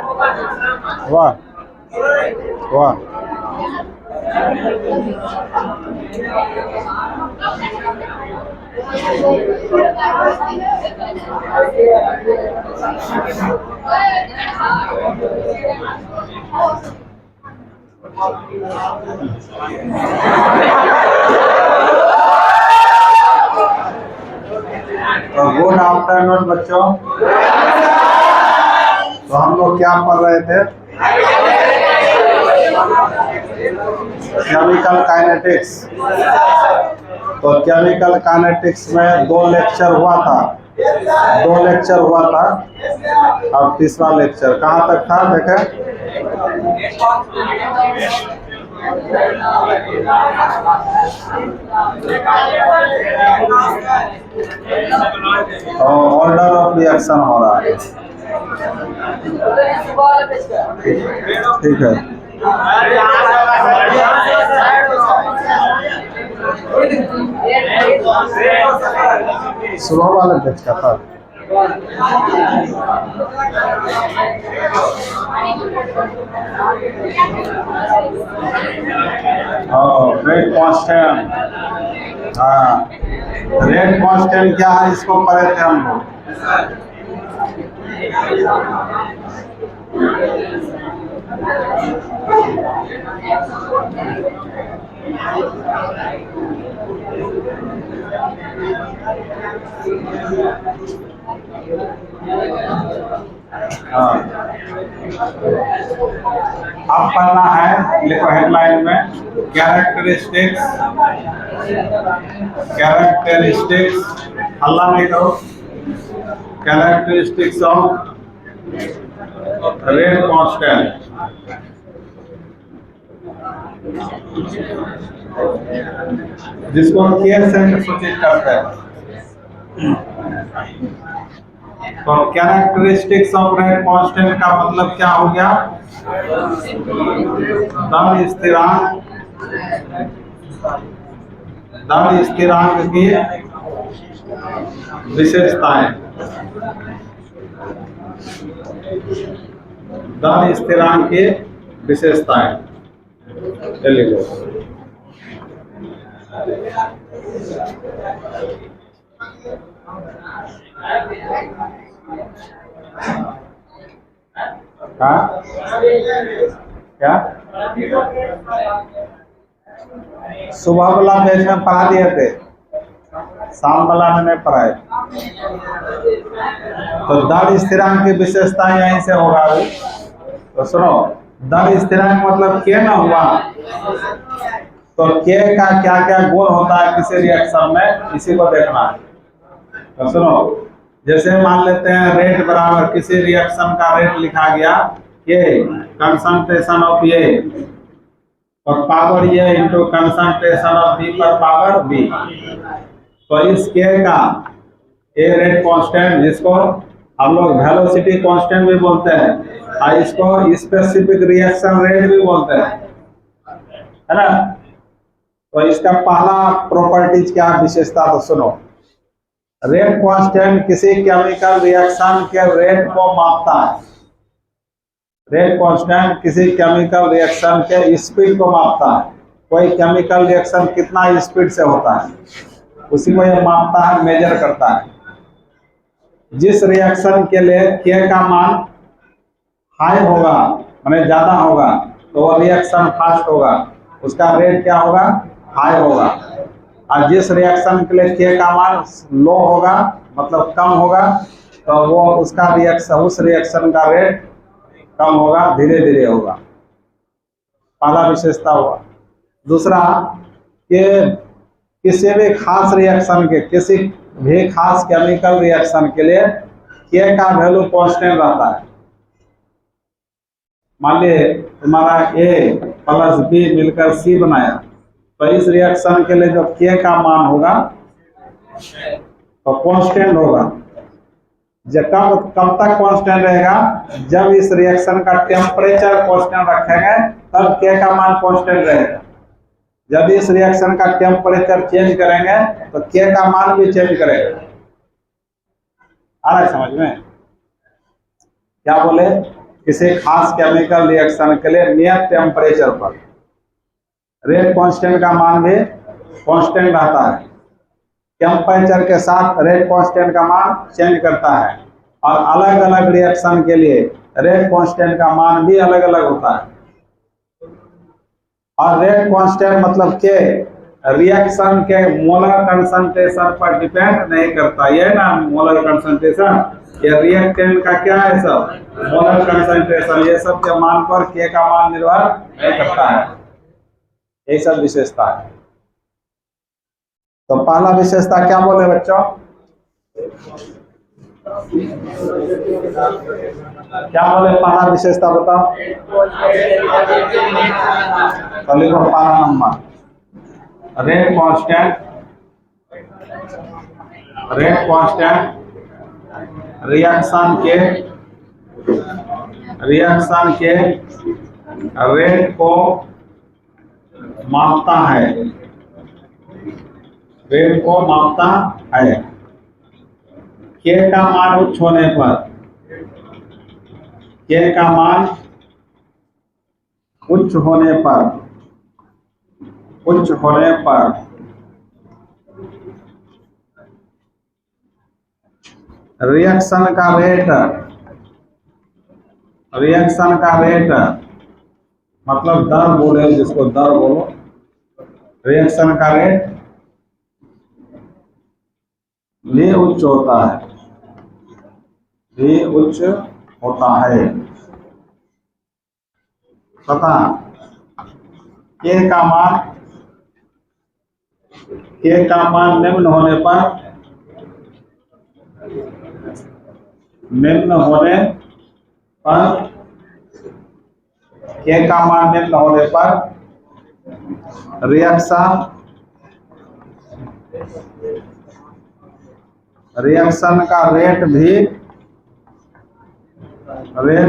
वाह वाह। तो गुड आफ्टरनून बच्चों। तो हम लोग क्या पढ़ रहे थे? Chemical kinetics. तो केमिकल काइनेटिक्स में 2 लेक्चर हुआ था। अब तीसरा लेक्चर कहाँ तक था देखें? ऑर्डर ऑफ रिएक्शन हो रहा है। ठीक है। सुबह वाले बैच का था। Rate constant. हाँ, रेट कांस्टेंट क्या है इसको पढ़े थे हम लोग। अब पढ़ना है, लिखो हेडलाइन में, कैरेक्टरिस्टिक्स। हल्ला नहीं करो। Characteristics of rate constant. जिसको केयर से सूचित करते हैं। तो कैरेक्टरिस्टिक्स ऑफ रेट कांस्टेंट का मतलब क्या हो गया? दर स्थिरांक की विशेषताएं। दर स्थिरांक की विशेषताएं। लिखो। हाँ क्या? सुबह वाला पेज में पढ़ा दिए थे, शाम वाला में नहीं पढ़ाए। तो दर स्थिरांक की विशेषता यहीं से होगा अभी। तो सुनो, दर स्थिरांक मतलब के ना हुआ, तो के का क्या क्या गुण होता है किसी रिएक्शन में, इसी को देखना है। तो सुनो, जैसे मान लेते हैं रेट बराबर किसी रिएक्शन का रेट लिखा गया के कंसंट्रेशन ऑफ ए और power A into concentration of B पर पावर बी। तो इस के का ए रेट कांस्टेंट, जिसको हम लोग वेलोसिटी कांस्टेंट भी बोलते हैं, और इसको स्पेसिफिक रिएक्शन रेट भी बोलते हैं, है ना। तो इसका पहला प्रॉपर्टीज क्या विशेषता, तो सुनो, रेट कांस्टेंट किसी केमिकल रिएक्शन के रेट को मापता है। रेट कांस्टेंट किसी केमिकल रिएक्शन के स्पीड को मापता है। कोई केमिकल रिएक्शन कितना स्पीड से होता है उसी को यह मापता है, मेजर करता है। जिस रिएक्शन के लिए के का मान हाई होगा, माने ज्यादा होगा, तो वो रिएक्शन फास्ट होगा, उसका रेट क्या होगा? हाई होगा। और जिस रिएक्शन के लिए के का मान लो होगा, मतलब कम होगा, तो वो उसका रिएक्शन, उस रिएक्शन का रेट कम होगा, धीरे धीरे होगा। पहला विशेषता हुआ। दूसरा, कि किसी भी खास रिएक्शन के, किसी भी खास केमिकल रिएक्शन के लिए के का वैल्यू कांस्टेंट रहता है। मान लीजिए तुम्हारा ए प्लस बी मिलकर सी बनाया, तो इस रिएक्शन के लिए जो के का मान होगा तो कांस्टेंट होगा। जब कब तक कांस्टेंट रहेगा? जब इस रिएक्शन का टेम्परेचर कांस्टेंट रखेंगे तब के का मान कांस्टेंट रहेगा। जब इस रिएक्शन का टेम्परेचर चेंज करेंगे तो के का मान भी चेंज करेगा। आ रहा है समझ में? क्या बोले? किसी खास केमिकल रिएक्शन के लिए नियत टेम्परेचर पर रेट कांस्टेंट का मान भी कांस्टेंट रहता है। टेम्परेचर के साथ रेट कांस्टेंट का मान चेंज करता है और अलग अलग रिएक्शन के लिए रेट कांस्टेंट का मान भी अलग अलग होता है। और रेट कांस्टेंट मतलब के रिएक्शन के मोलर कंसंट्रेशन पर डिपेंड नहीं करता। ये ना मोलर कंसंट्रेशन, ये रिएक्टेंट का क्या है सब मोलर कंसंट्रेशन, ये सब के मान पर के का मान निर्भर नहीं करता है। यही सब विशेषता है। तो पहला विशेषता क्या बोले बच्चों? क्या बोले पहला विशेषता बताओ? तो लिखो पहला नंबर रेट कांस्टेंट रिएक्शन के रेट को मापता है, रेट को मापता है। के का मान उच्च होने पर, के का मान उच्च होने पर रिएक्शन का रेट मतलब दर बोले, जिसको दर बोलो, रिएक्शन का रेट भी उच्च होता है, तथा के का मान निम्न होने पर के का मान निम्न होने पर रिएक्शन का रेट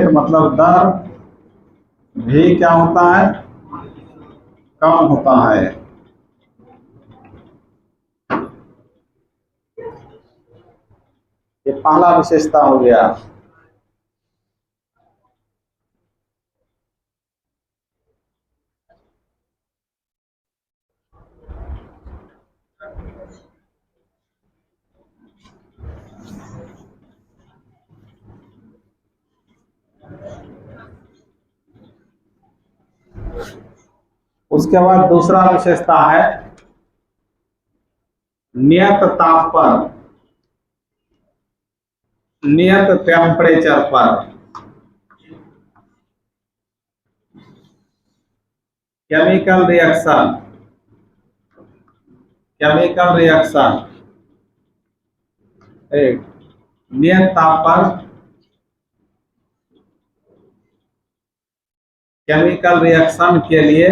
मतलब दर भी क्या होता है, कम होता है। ये पहला विशेषता हो गया। उसके बाद दूसरा विशेषता है नियत ताप पर, नियत टेम्परेचर पर केमिकल रिएक्शन नियत ताप पर केमिकल रिएक्शन के लिए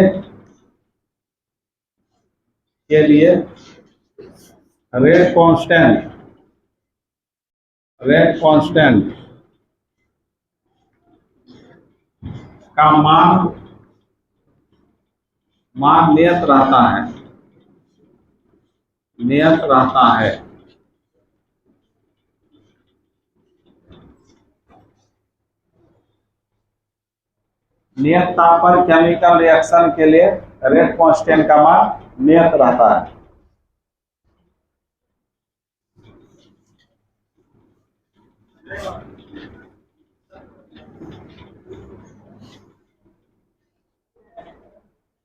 रेट कांस्टेंट का मान नियत रहता है। नियत ताप पर केमिकल रिएक्शन के लिए रेट कांस्टेंट का मान नियत रहता है।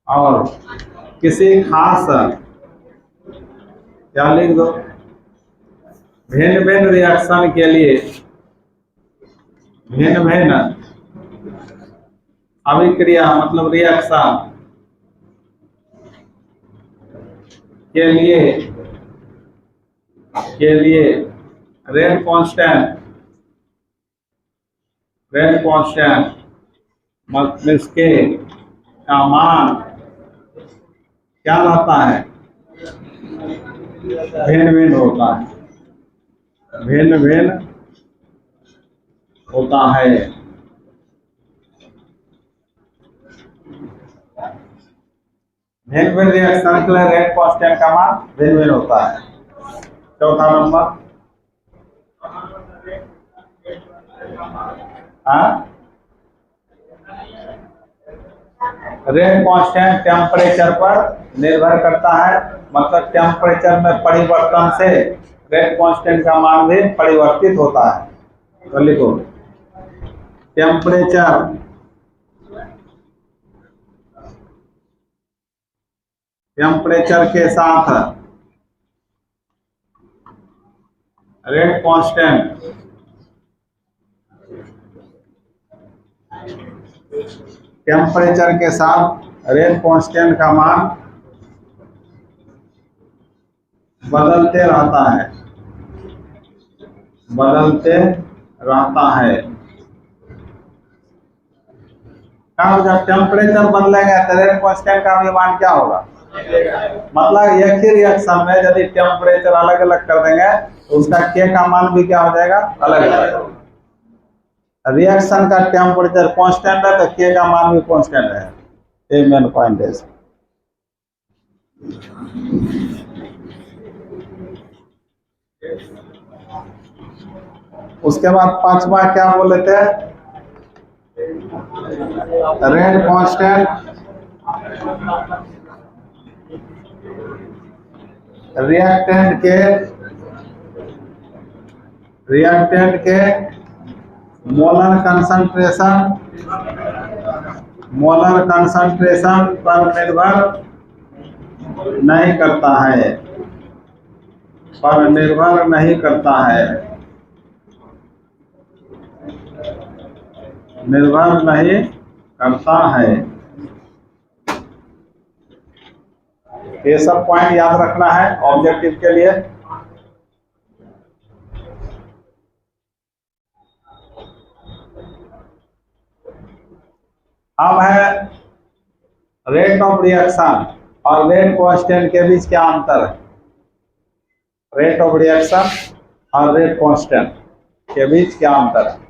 और किसी खास, क्या लिख दो, भिन्न रिएक्शन के लिए भिन्न अभिक्रिया मतलब रिएक्शन के लिए रेट कांस्टेंट मतलब के का मान क्या रहता है, भिन्न होता है, भिन्न रिएक्शन के लिए रेट कांस्टेंट का मान भिन्न होता है। चौथा नंबर रेट कांस्टेंट टेम्परेचर पर निर्भर करता है, मतलब टेम्परेचर में परिवर्तन से रेट कांस्टेंट का मान भी परिवर्तित होता है। तो लिखो टेम्परेचर के साथ रेट कांस्टेंट टेम्परेचर के साथ रेट कांस्टेंट का मान बदलते रहता है, जब टेम्परेचर बदलेगा तो रेट कांस्टेंट का भी मान क्या होगा, मतलब एक ही रिएक्शन में यदि टेम्परेचर अलग अलग कर देंगे तो उसका के का मान भी क्या हो जाएगा, अलग अलग। रिएक्शन का टेम्परेचर कांस्टेंट है तो के का मान भी कांस्टेंट है, ये मेन पॉइंट है। उसके बाद पांचवा क्या बोले थे, रेट कांस्टेंट रिएक्टेंट के मोलर कंसंट्रेशन पर निर्भर नहीं करता है, ये सब पॉइंट याद रखना है ऑब्जेक्टिव के लिए। अब है रेट ऑफ रिएक्शन और रेट कांस्टेंट के बीच क्या अंतर है। रेट ऑफ रिएक्शन और रेट कांस्टेंट के बीच क्या अंतर है।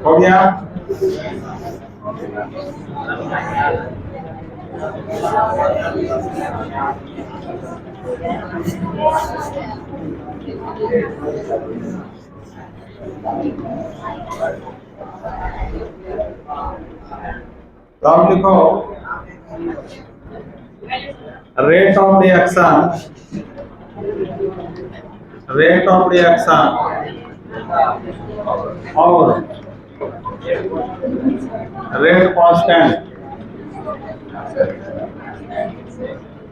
हो गया। तो अब लिखो रेट ऑफ रिएक्शन और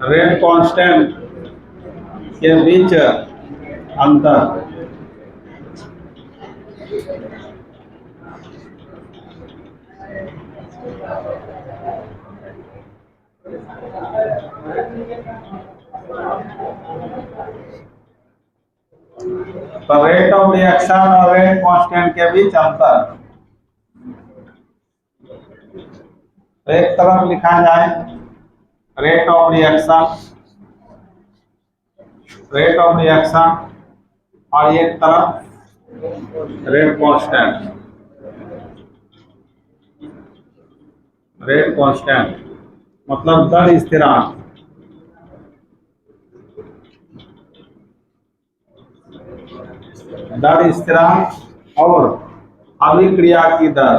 रेट कांस्टेंट के बीच अंतर। तो रेट ऑफ रिएक्शन और रेट कांस्टेंट के बीच अंतर तो एक तरफ लिखा जाए रेट ऑफ रिएक्शन और एक तरफ रेट कांस्टेंट मतलब दर स्थिरांक। दर स्थिरांक और अभिक्रिया की दर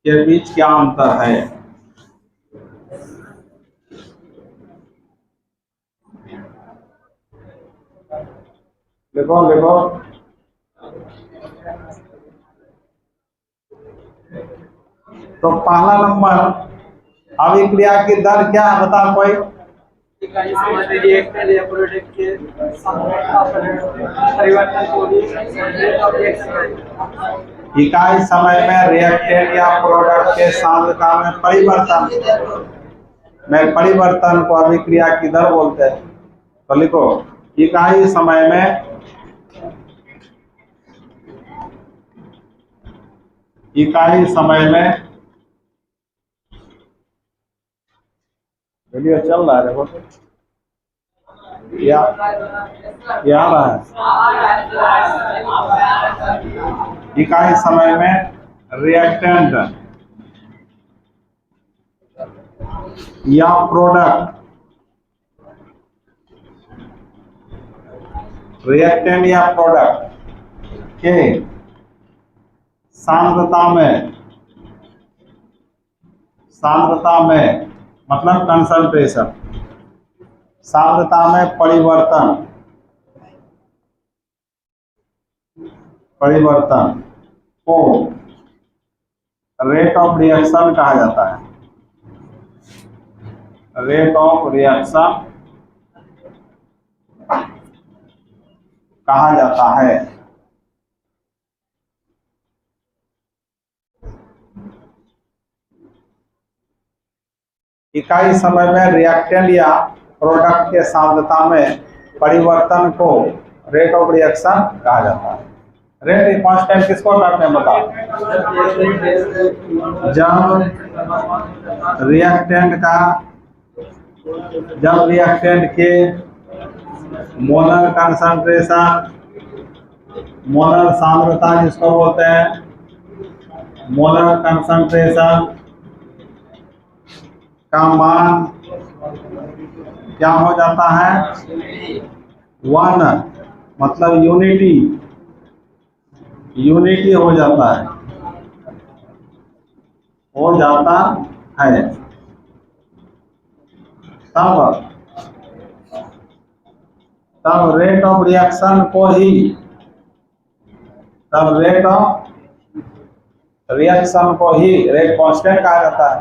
के बीच क्या अंतर है। देखो तो पहला नंबर अभिक्रिया की दर क्या है बता कोई। इकाई समय में रिएक्टेंट या प्रोडक्ट के सांद्रता में परिवर्तन को अभिक्रिया की दर बोलते हैं। तो लिखो इकाई समय में वीडियो चल रहा है देखो या रहा है। इकाई समय में रिएक्टेंट या प्रोडक्ट के सांद्रता में मतलब कंसंट्रेशन सांद्रता में परिवर्तन को रेट ऑफ रिएक्शन कहा जाता है। रेट ऑफ रिएक्शन कहा जाता है। इकाई समय में रिएक्टेंट या प्रोडक्ट के सांद्रता में परिवर्तन को रेट ऑफ रिएक्शन कहा जाता है। रेट कांस्टेंट किसको कहते हैं बताओ। जब रिएक्टेंट के मोलर कंसंट्रेशन मोलर सांद्रता जिसको बोलते हैं मोलर कंसंट्रेशन का मान क्या हो जाता है 1 मतलब यूनिटी हो जाता है। तब रेट ऑफ रिएक्शन को ही रेट कांस्टेंट कहा जाता है।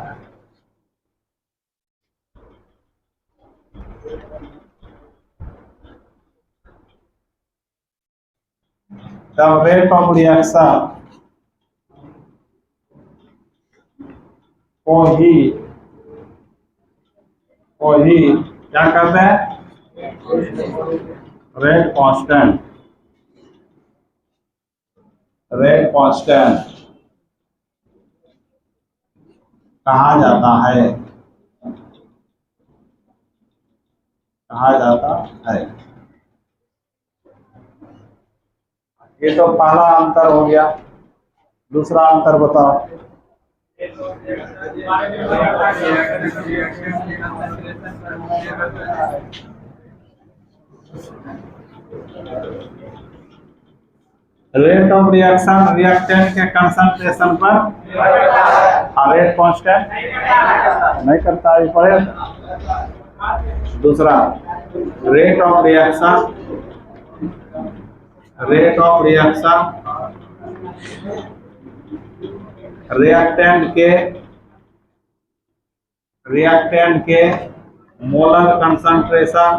तब रेट ऑफ रिएक्शन को ही क्या कहते हैं रेट कांस्टेंट कहा जाता है। ये तो पहला अंतर हो गया। दूसरा अंतर बताओ। रेट ऑफ रिएक्शन रिएक्टेंट के कंसंट्रेशन पर रेट कांस्टेंट नहीं करता है पड़े। दूसरा रेट ऑफ रिएक्शन रिएक्टेंट के मोलर कंसंट्रेशन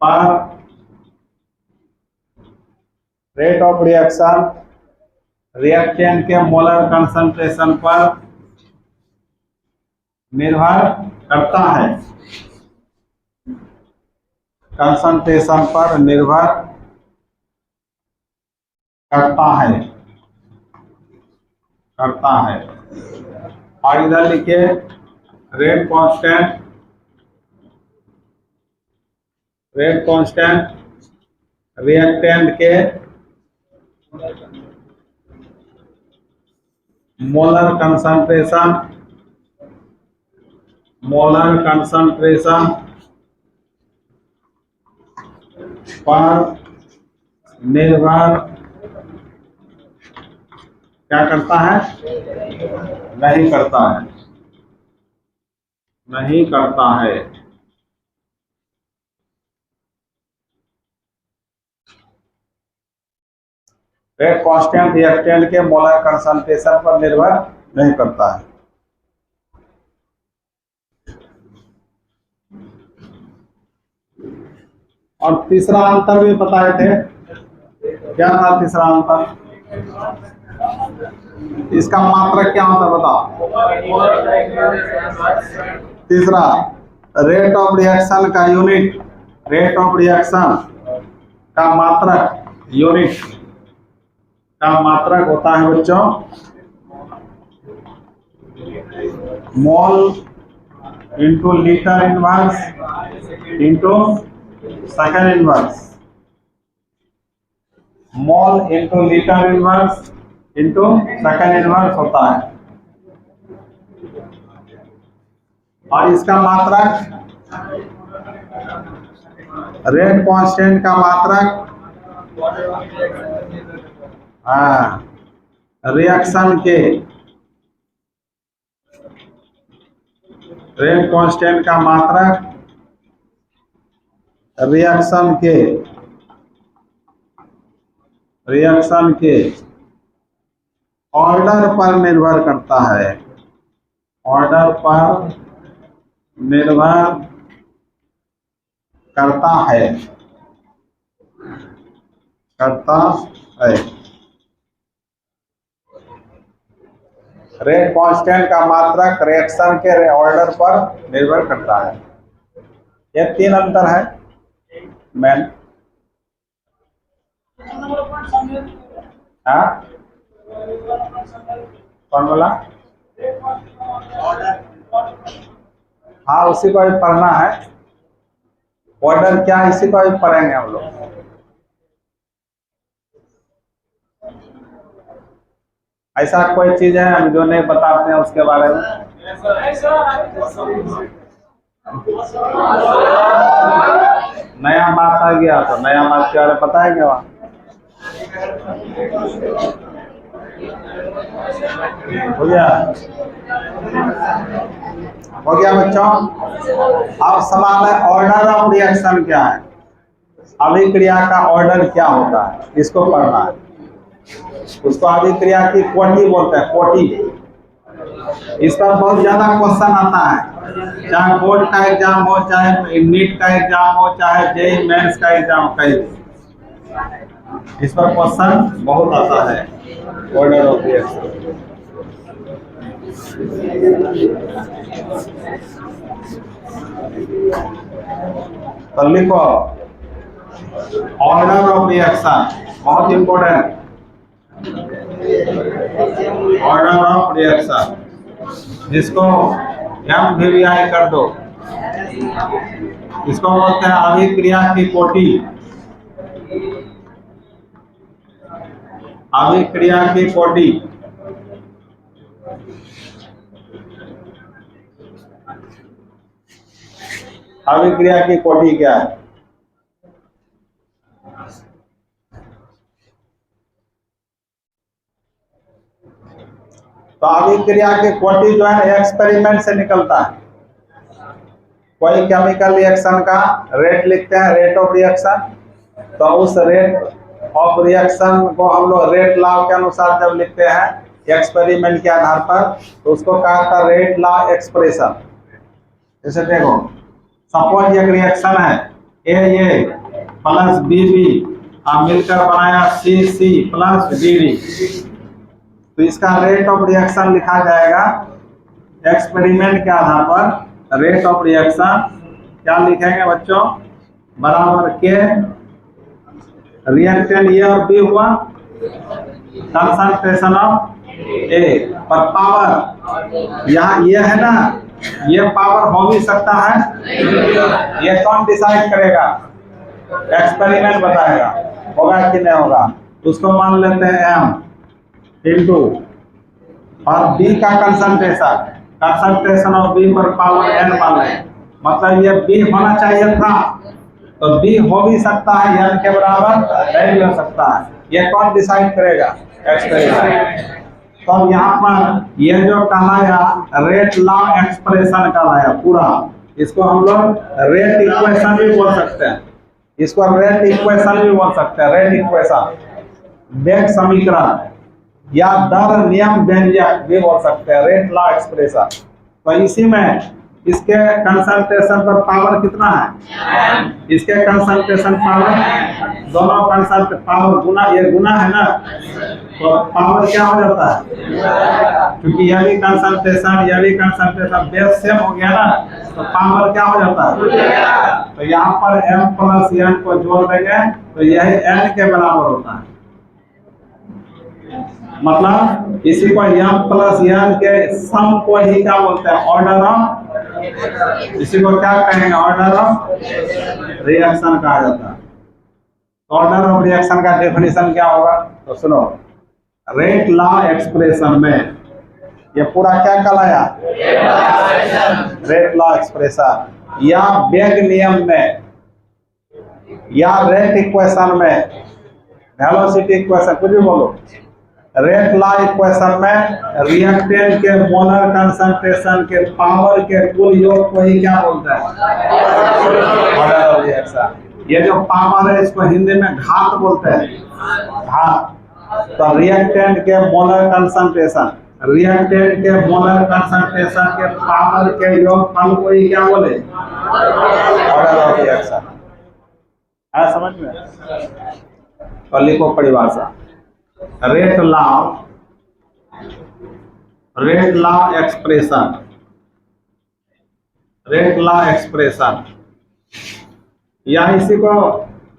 पर रेट ऑफ रिएक्शन रिएक्टेंट के मोलर कंसंट्रेशन पर निर्भर करता है। कंसंट्रेशन पर निर्भर करता है। और इधर लिखिए रेट कांस्टेंट रिएक्टेंट के मोलर कंसंट्रेशन पर निर्भर क्या करता है? नहीं करता है। रेट कांस्टेंट रिएक्टेंट के मोलर कंसंट्रेशन पर निर्भर नहीं करता है। और तीसरा अंतर भी बताए थे। क्या था तीसरा अंतर? इसका मात्रक क्या होता है बताओ। तीसरा रेट ऑफ रिएक्शन का यूनिट, रेट ऑफ रिएक्शन का मात्रक, यूनिट का मात्रक होता है बच्चों mole into litre inverse into second inverse. Mole into litre inverse into second inverse होता है। और इसका मात्रक रेट कांस्टेंट का मात्रक रिएक्शन के रेट कांस्टेंट का मात्रक रिएक्शन के ऑर्डर पर निर्भर करता है। ऑर्डर पर निर्भर करता है। रेट कांस्टेंट का मात्रक रिएक्शन के ऑर्डर पर निर्भर करता है। ये तीन अंतर है मैन। कौन बोला? हाँ उसी को भी पढ़ना है। ऑर्डर क्या है इसी को भी पढ़ेंगे हम लोग। ऐसा कोई चीज है हम जो नहीं बताते हैं उसके बारे में? नया बात आ गया तो नया बात के बारे में बताएंगे वहाँ। हो गया बच्चों। अब सवाल है ऑर्डर ऑफ रिएक्शन क्या है। अभिक्रिया का ऑर्डर क्या होता है इसको पढ़ना है। उसको अभिक्रिया की कोटि बोलते हैं, कोटि। इस पर बहुत ज्यादा क्वेश्चन आता है, चाहे बोर्ड का एग्जाम हो, चाहे नीट का एग्जाम हो, चाहे जेईई मेंस का एग्जाम कहीं। इस पर क्वेश्चन बहुत आता है ऑर्डर ऑफ रिएक्शन। तो लिखो ऑर्डर ऑफ रिएक्शन, बहुत इंपॉर्टेंट। ऑर्डर ऑफ रिएक्शन जिसको MVVI कर दो, इसको बोलते हैं अभिक्रिया की कोटि। अभिक्रिया की कोटि। अभिक्रिया की कोटि क्या है? तो अभिक्रिया की कोटि जो है एक्सपेरिमेंट से निकलता है। कोई केमिकल रिएक्शन का रेट लिखते हैं, रेट ऑफ रिएक्शन। तो उस रेट ऑफ रिएक्शन को हम लोग रेट लॉ के अनुसार जब लिखते हैं एक्सपेरिमेंट के आधार पर, तो उसको कहा था रेट लॉ एक्सप्रेशन। जैसे देखो, सपोज एक रिएक्शन है ए प्लस बी मिलकर बनाया सी प्लस डी। तो इसका रेट ऑफ रिएक्शन लिखा जाएगा एक्सपेरिमेंट के आधार पर। रेट ऑफ रिएक्शन क्या लिखेंगे बच्चों? बराबर के रिएक्टेंट ए और बी हुआ, कंसंट्रेशन ऑफ ए पर पावर यहाँ ये है ना, ये पावर हो भी सकता है। ये कौन डिसाइड करेगा? एक्सपेरिमेंट बताएगा होगा कि नहीं होगा। उसको मान लेते हैं m इंटू और बी का कंसंट्रेशन ऑफ बी पर पावर n मान लें। मतलब ये बी होना चाहिए था, तो बी हो भी सकता है, n के बराबर नहीं भी हो सकता है। ये कौन डिसाइड करेगा? एक्सपेरिमेंट। तो अब यहाँ पर ये जो कहलाया रेट लॉ एक्सप्रेशन कहलाया पूरा। इसको हम लोग रेट इक्वेशन भी बोल सकते हैं। इसको रेट इक्वेशन भी बोल सकते हैं। रेट इक्वेशन, वेग समीकरण या दर नियम व्यंजक भी बोल सकते हैं। Rate law expression. तो इसी में इसके कंसंट्रेशन पर पावर कितना है? इसके कंसंट्रेशन पावर, दोनों कंसंट्रेशन पावर गुना, ये गुना है ना, तो पावर क्या हो जाता है? क्योंकि यह भी कंसंट्रेशन बेस सेम हो गया ना, तो पावर क्या हो जाता है? तो यहाँ पर m प्लस n को जोड़ देंगे तो यही n के बराबर होता है। मतलब इसी को m प्लस n के सम को ही क्या बोलते हैं? ऑर्डर ऑफ, इसी को क्या कहेंगे? ऑर्डर ऑफ रिएक्शन कहा जाता है। ऑर्डर ऑफ रिएक्शन का डेफिनेशन क्या होगा? तो सुनो, रेट लॉ एक्सप्रेशन में ये पूरा क्या कहलाया? रेट लॉ एक्सप्रेशन या वेग नियम में या रेट इक्वेशन में, वेलोसिटी इक्वेशन, कुछ भी बोलो। रेट लॉ इक्वेशन में रिएक्टेंट के मोलर कंसंट्रेशन के पावर के कुल योग को ही क्या बोलते हैं? Order of reaction. ये जो पावर है इसको हिंदी में घात बोलते हैं, घात। तो रिएक्टेंट के मोलर कंसंट्रेशन, रिएक्टेंट के मोलर कंसंट्रेशन के पावर के योगफल को ही क्या बोले? Order of reaction. है समझ में? तो लिखो परिभाषा, rate law expression, rate law expression या इसी को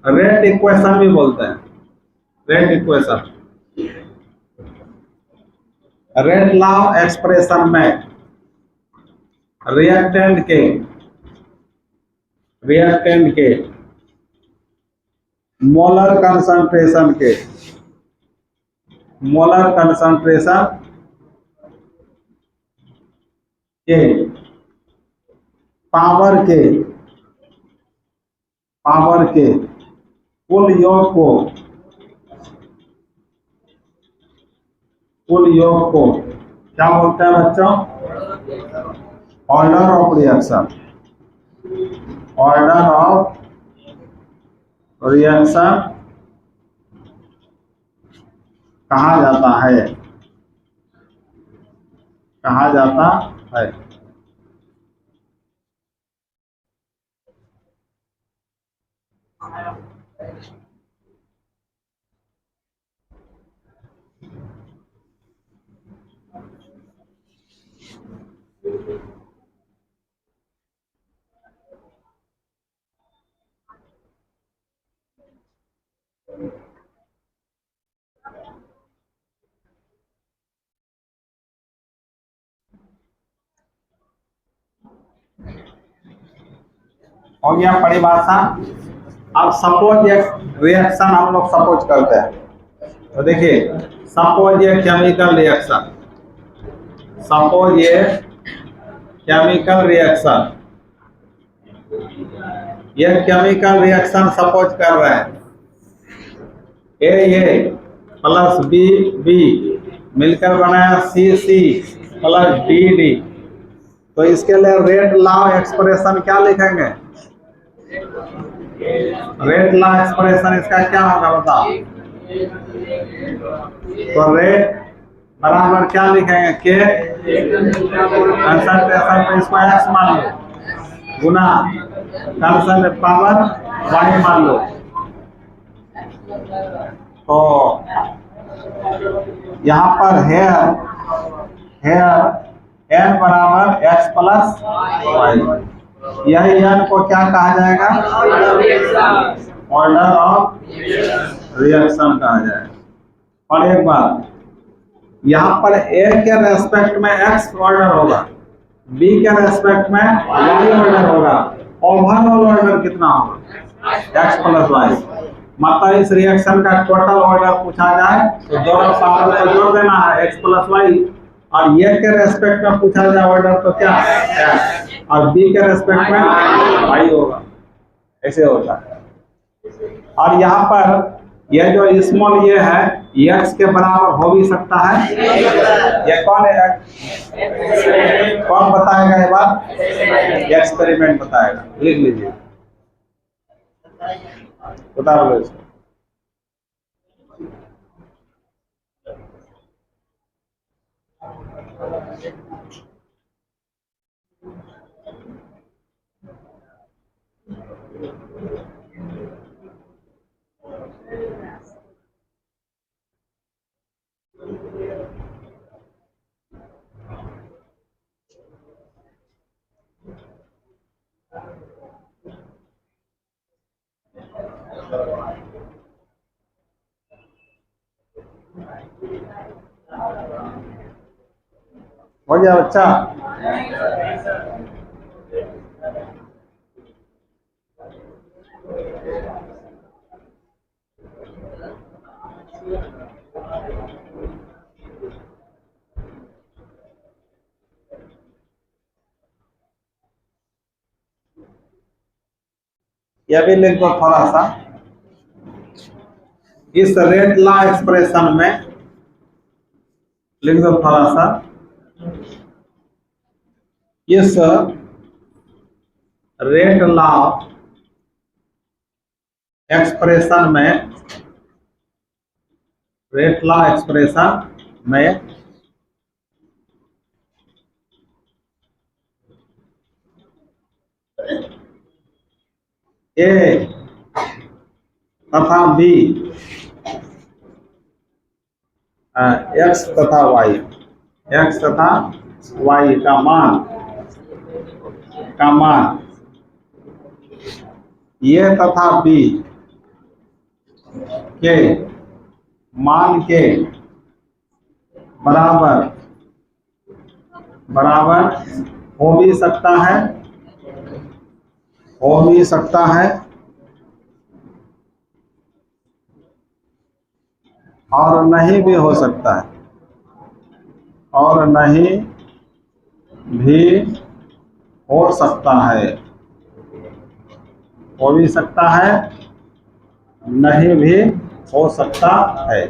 रेट इक्वेशन भी बोलते हैं। Rate equation, rate law expression में रिएक्टेंट के मोलर कंसंट्रेशन के पावर के कुल योग को क्या बोलते हैं बच्चों? Order of reaction. Order of reaction कहा जाता है। हो गया परिभाषा। अब सपोज एक रिएक्शन हम लोग सपोज करते हैं, तो देखिए सपोज ये केमिकल रिएक्शन, सपोज ये केमिकल रिएक्शन, ये केमिकल रिएक्शन सपोज कर रहे हैं, ए प्लस बी मिलकर बनाया सी प्लस डी। तो इसके लिए रेट लॉ एक्सप्रेशन क्या लिखेंगे? रेट लॉ एक्सप्रेशन इसका क्या होगा बताओ? तो रेट बराबर क्या लिखेंगे? के कंसंट्रेशन पे इसको एक्स मान लो, गुना कंसंट्रेशन पावर वाई मान लो। तो यहाँ पर हेयर एन बराबर एक्स प्लस वाई, यही एन को क्या कहा जाएगा? ऑर्डर ऑफ रिएक्शन कहा जाएगा। और एक बात, यहाँ पर ए के रेस्पेक्ट में एक्स ऑर्डर होगा, बी के रेस्पेक्ट में वाई ऑर्डर होगा, ओवरऑल ऑर्डर कितना होगा? X plus Y. मतलब इस रिएक्शन का टोटल ऑर्डर पूछा जाए तो दोनों पावर को जोड़ देना है, एक्स प्लस वाई, और ये के रेस्पेक्ट में पूछा जाए ऑर्डर तो क्या है, और बी के रेस्पेक्ट में वाई होगा, ऐसे होता है। और यहाँ पर ये जो स्मॉल ये है एक्स के बराबर हो भी सकता है, ये कौन है? कौन बताएगा ये बात? एक्सपेरिमेंट बताएगा, लिख लीजिए, बता दो इसको। हो गया बच्चा? यह भी लिख दो थोड़ा सा, इस रेट लॉ एक्सप्रेशन में लिख दो थोड़ा सा, इस रेट लॉ एक्सप्रेशन में, रेट लॉ एक्सप्रेशन में ए तथा बी, एक्स तथा वाई, एक्स तथा वाई का मान ये तथा बी के मान के बराबर हो भी सकता है, और नहीं भी हो सकता है, और नहीं भी हो सकता है, हो भी सकता है, नहीं भी हो सकता है।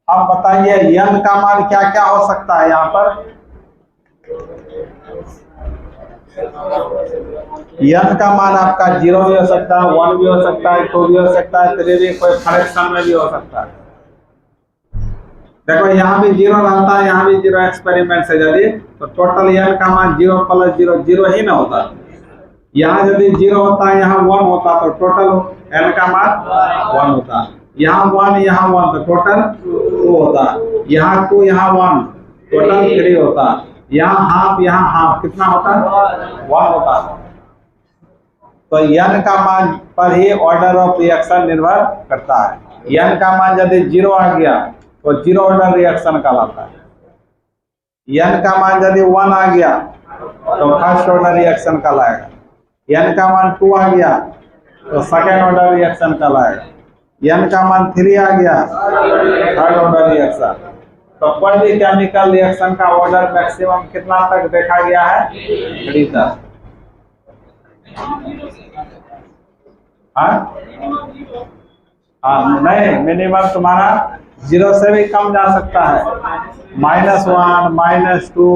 अब बताइए यन का मान क्या क्या हो सकता है? यहाँ पर यन का मान आपका 0 भी हो सकता है, 1 भी हो सकता है, 2 भी हो सकता है, 3 भी, कोई फ्रैक्शन में भी हो सकता है। देखो यहाँ भी 0 रहता है, यहाँ भी 0, एक्सपेरिमेंट से यदि तो टोटल एन का मान 0 प्लस 0 0 ही ना होता। यहाँ यदि 0 होता है, यहाँ 1 होता तो टोटल एन का मान 1 होता। यहाँ 1 यहाँ 1 तो टोटल 2 होता। यहाँ 2 यहाँ 1 टोटल 3 होता। यहाँ हाफ कितना होता है? 1 होता। तो एन का मान पर ही ऑर्डर ऑफ रिएक्शन निर्भर करता है। एन का मान यदि 0 आ गया तो 0 ऑर्डर रिएक्शन कहलाता है। n का मान यदि 1 आ गया तो फर्स्ट ऑर्डर रिएक्शन कहलाएगा, n का मान 2 आ गया तो सेकेंड ऑर्डर रिएक्शन कहलाएगा, n का मान 3 आ गया थर्ड ऑर्डर रिएक्शन। तो कोई भी केमिकल रिएक्शन का ऑर्डर मैक्सिमम कितना तक देखा गया है? 3 तक। नहीं, मिनिमम तुम्हारा 0 से भी कम जा सकता है, -1, -2,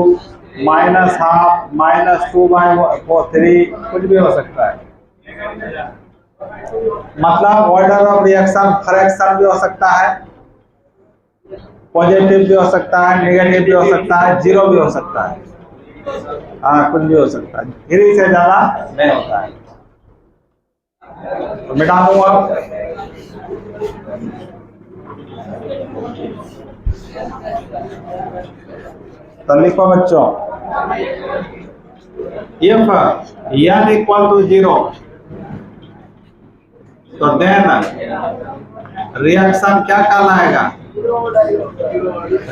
-12, -2/3 कुछ भी हो सकता है। मतलब ऑर्डर ऑफ रिएक्शन फ्रैक्शन भी हो सकता है, पॉजिटिव भी हो सकता है, नेगेटिव भी हो सकता है, 0 भी हो सकता है, कुछ भी हो सकता है, 3 से ज्यादा नहीं होता है। तो मिटा दूंगा तो लिखो बच्चों, if n equal to 0 तो देन रिएक्शन क्या कहलाएगा?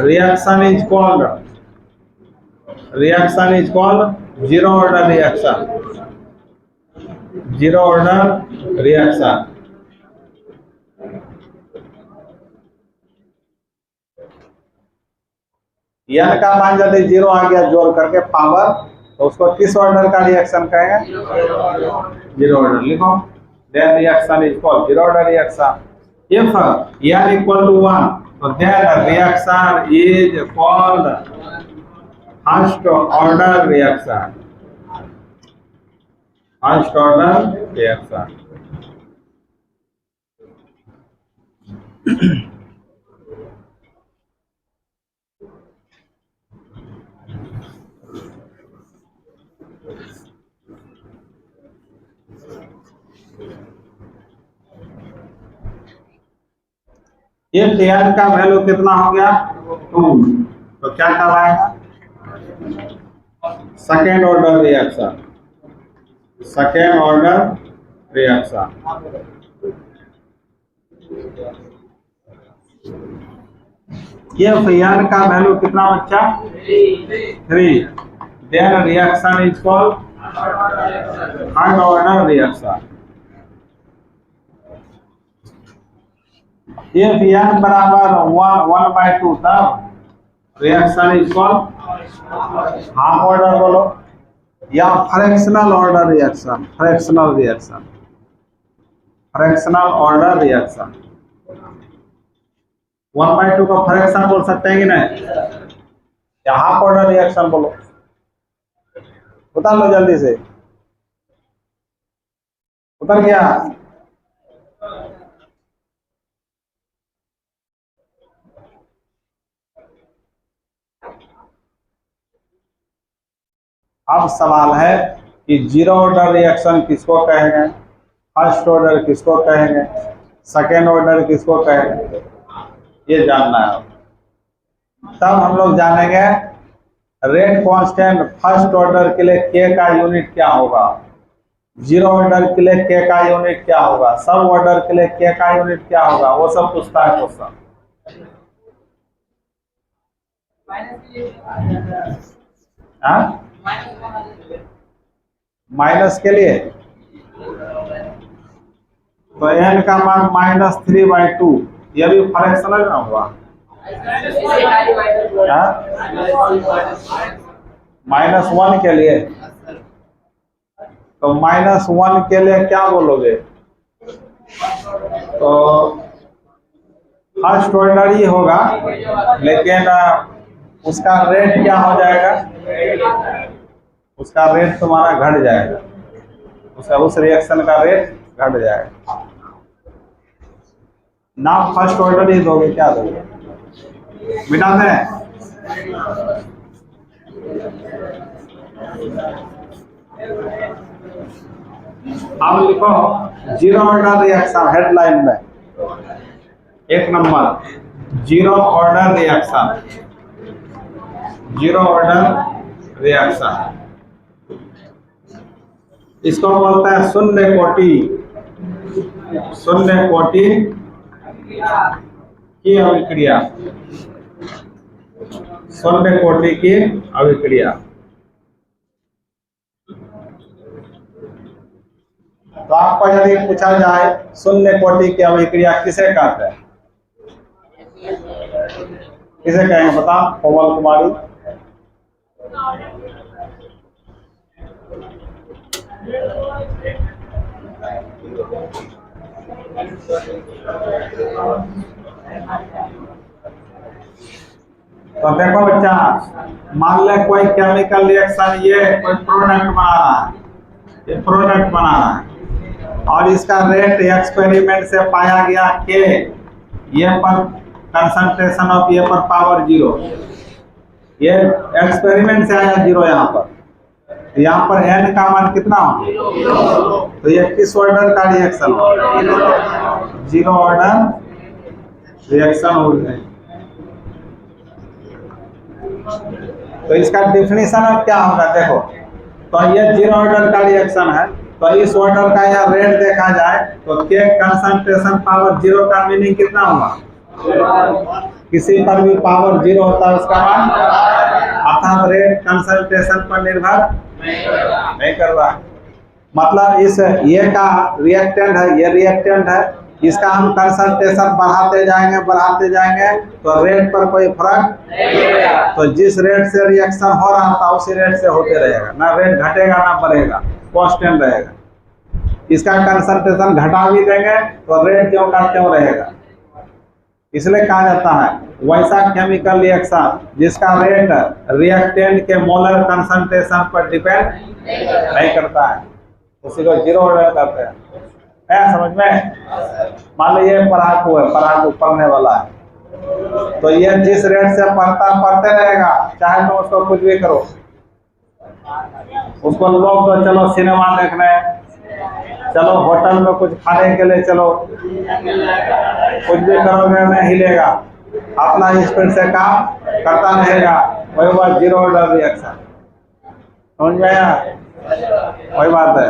Reaction is called zero order reaction, zero order reaction. n का मान यदि 0 आ गया जोड़ करके पावर, तो उसको किस ऑर्डर का रिएक्शन कहेंगे? Zero order. लिखो, then reaction is called zero order reaction. If n equal to 1, so then reaction is called first order reaction. First order reaction. ये n का वैल्यू कितना हो गया? 2, तो क्या कहलाएगा? Second order reaction, second order reaction. ये n का वैल्यू कितना बच्चा? 3, then reaction is called third order reaction. If n बराबर 1/2 तब reaction is called half order बोलो या fractional order reaction, fractional reaction, fractional order reaction. 1/2 का फ्रैक्शन बोल सकते हैं कि नहीं? या हाफ ऑर्डर रिएक्शन बोलो, बता लो जल्दी से। उतर गया? अब सवाल है कि जीरो ऑर्डर रिएक्शन किसको कहेंगे, फर्स्ट ऑर्डर किसको कहेंगे, सेकेंड ऑर्डर किसको कहेंगे, ये जानना है। तब हम लोग जानेंगे रेट कांस्टेंट फर्स्ट ऑर्डर के लिए के का यूनिट क्या होगा, जीरो ऑर्डर के लिए के का यूनिट क्या होगा, सब ऑर्डर के लिए के का यूनिट क्या होगा, वो सब पूछता है क्वेश्चन। माइनस के लिए तो n का मान -3/2, यह भी फ्रैक्शनल ना हुआ? -1 के लिए तो -1 के लिए क्या बोलोगे? तो फर्स्ट ऑर्डर ही होगा, लेकिन उसका रेट क्या हो जाएगा? उसका रेट तुम्हारा घट जाएगा, उसका उस रिएक्शन का रेट घट जाएगा। नाम फर्स्ट ऑर्डर ही दोगे, क्या दोगे? मिटा दें? अब लिखो जीरो ऑर्डर रिएक्शन हेडलाइन में 1 number, zero order reaction, zero order reaction. इसको बोलते हैं शून्य कोटि, शून्य कोटि की अभिक्रिया, शून्य कोटि की अभिक्रिया। तो आपको यदि पूछा जाए शून्य कोटि की अभिक्रिया किसे कहते हैं, किसे कहेंगे बता कोमल कुमारी? तो देखो बच्चा, मान ले कोई केमिकल रिएक्शन, ये कोई प्रोडक्ट बना रहा है, ये प्रोडक्ट बना रहा है और इसका रेट एक्सपेरिमेंट से पाया गया कि ये पर कंसंट्रेशन ऑफ ये पर पावर 0, ये एक्सपेरिमेंट से आया 0 यहाँ पर, यहाँ पर n का मान कितना हो, तो ये किस ऑर्डर का रिएक्शन हो, 0 ऑर्डर रिएक्शन हो गए। तो इसका डेफिनेशन अब क्या होगा देखो, तो ये 0 ऑर्डर का रिएक्शन है, तो इस ऑर्डर का यहाँ रेट देखा जाए तो के कंसंट्रेशन पावर 0 का मीनिंग कितना होगा, किसी पर भी पावर 0 होता है उसका मान, अर्थात रेट कंसंट्रेशन पर निर्भर नहीं कर रहा है। मतलब इस ये का रिएक्टेंट है, ये रिएक्टेंट है, इसका हम कंसंट्रेशन बढ़ाते जाएंगे तो रेट पर कोई फर्क नहीं, तो जिस रेट से रिएक्शन हो रहा था उसी रेट से होते रहेगा, ना रेट घटेगा ना बढ़ेगा, कांस्टेंट रहेगा। इसका कंसंट्रेशन घटा भी देंगे तो रेट क्यों का क्यों रहेगा, इसलिए कहा जाता है वैसा केमिकल रिएक्शन जिसका रेट रिएक्टेंट के मोलर कंसंट्रेशन पर डिपेंड नहीं करता है, उसी को 0 ऑर्डर कहते हैं। है समझ में? मान लो ये परागु है, परागु पढ़ने वाला है, तो ये जिस रेट से पढ़ते रहेगा, चाहे तो उसको कुछ भी करो, उसको लोग तो चलो सिनेमा देखने, चलो होटल में कुछ खाने के लिए चलो, कुछ भी करोगे नहीं हिलेगा, अपना स्पीड से काम करता रहेगा, वही बात 0 ऑर्डर रिएक्शन। समझ में आया? वही बात है।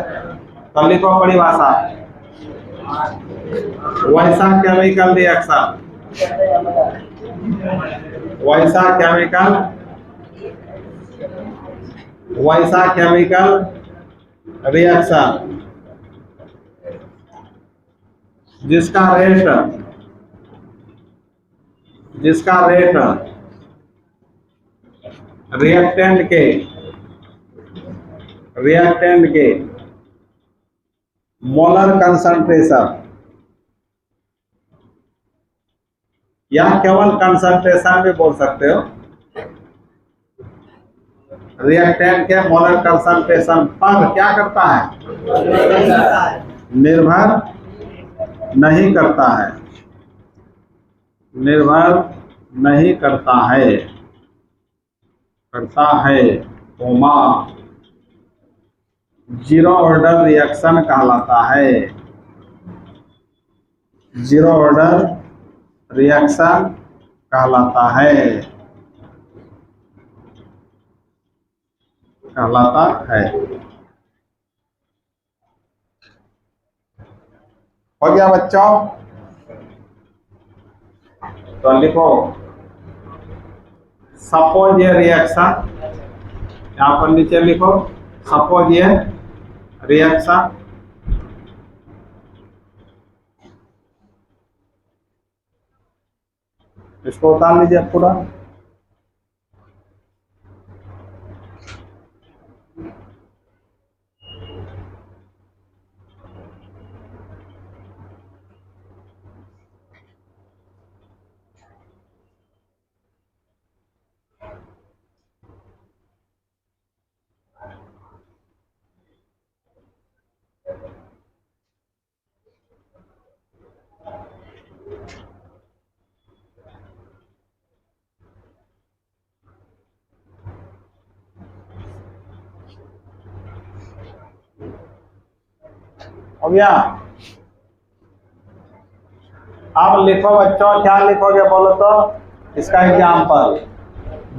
तो लिखो परिभाषा, वैसा केमिकल रिएक्शन, वैसा केमिकल रिएक्शन जिसका रेट रिएक्टेंट के मोलर कंसंट्रेशन या केवल कंसंट्रेशन भी बोल सकते हो, रिएक्टेंट के मोलर कंसंट्रेशन पर क्या करता है, निर्भर नहीं करता है, निर्भर नहीं करता है, कोमा 0 ऑर्डर रिएक्शन कहलाता है, 0 ऑर्डर रिएक्शन कहलाता है, हो गया बच्चों? तो लिखो सपोज ये रिएक्शन, यहाँ पर नीचे लिखो सपोज ये रिएक्शन इसको उतार लीजिए पूरा। हो गया? अब लिखो बच्चों, क्या लिखोगे बोलो तो? इसका एग्जाम्पल,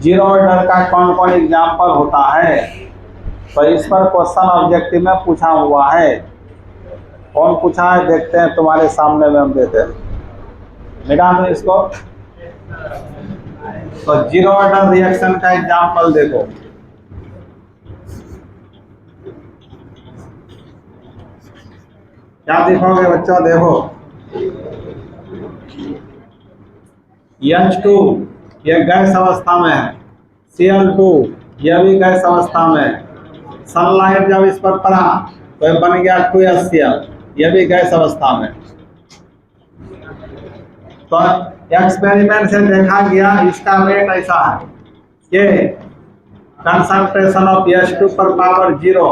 0 ऑर्डर का कौन कौन एग्जाम्पल होता है, तो इस पर क्वेश्चन ऑब्जेक्टिव में पूछा हुआ है। कौन पूछा है देखते हैं, तुम्हारे सामने में हम देते हैं, मिटा दो इसको। तो जीरो ऑर्डर रिएक्शन का एग्जाम्पल देखो। क्या दिखोगे बच्चों? देखो H2 ये गैस अवस्था में है, Cl2 यह भी गैस अवस्था में है। सनलाइट जब इस पर पड़ा तो ये बन गया 2HCl, यह भी गैस अवस्था में। तो एक्सपेरिमेंट से देखा गया इसका रेट ऐसा है कि कंसंट्रेशन ऑफ H2 पर power 0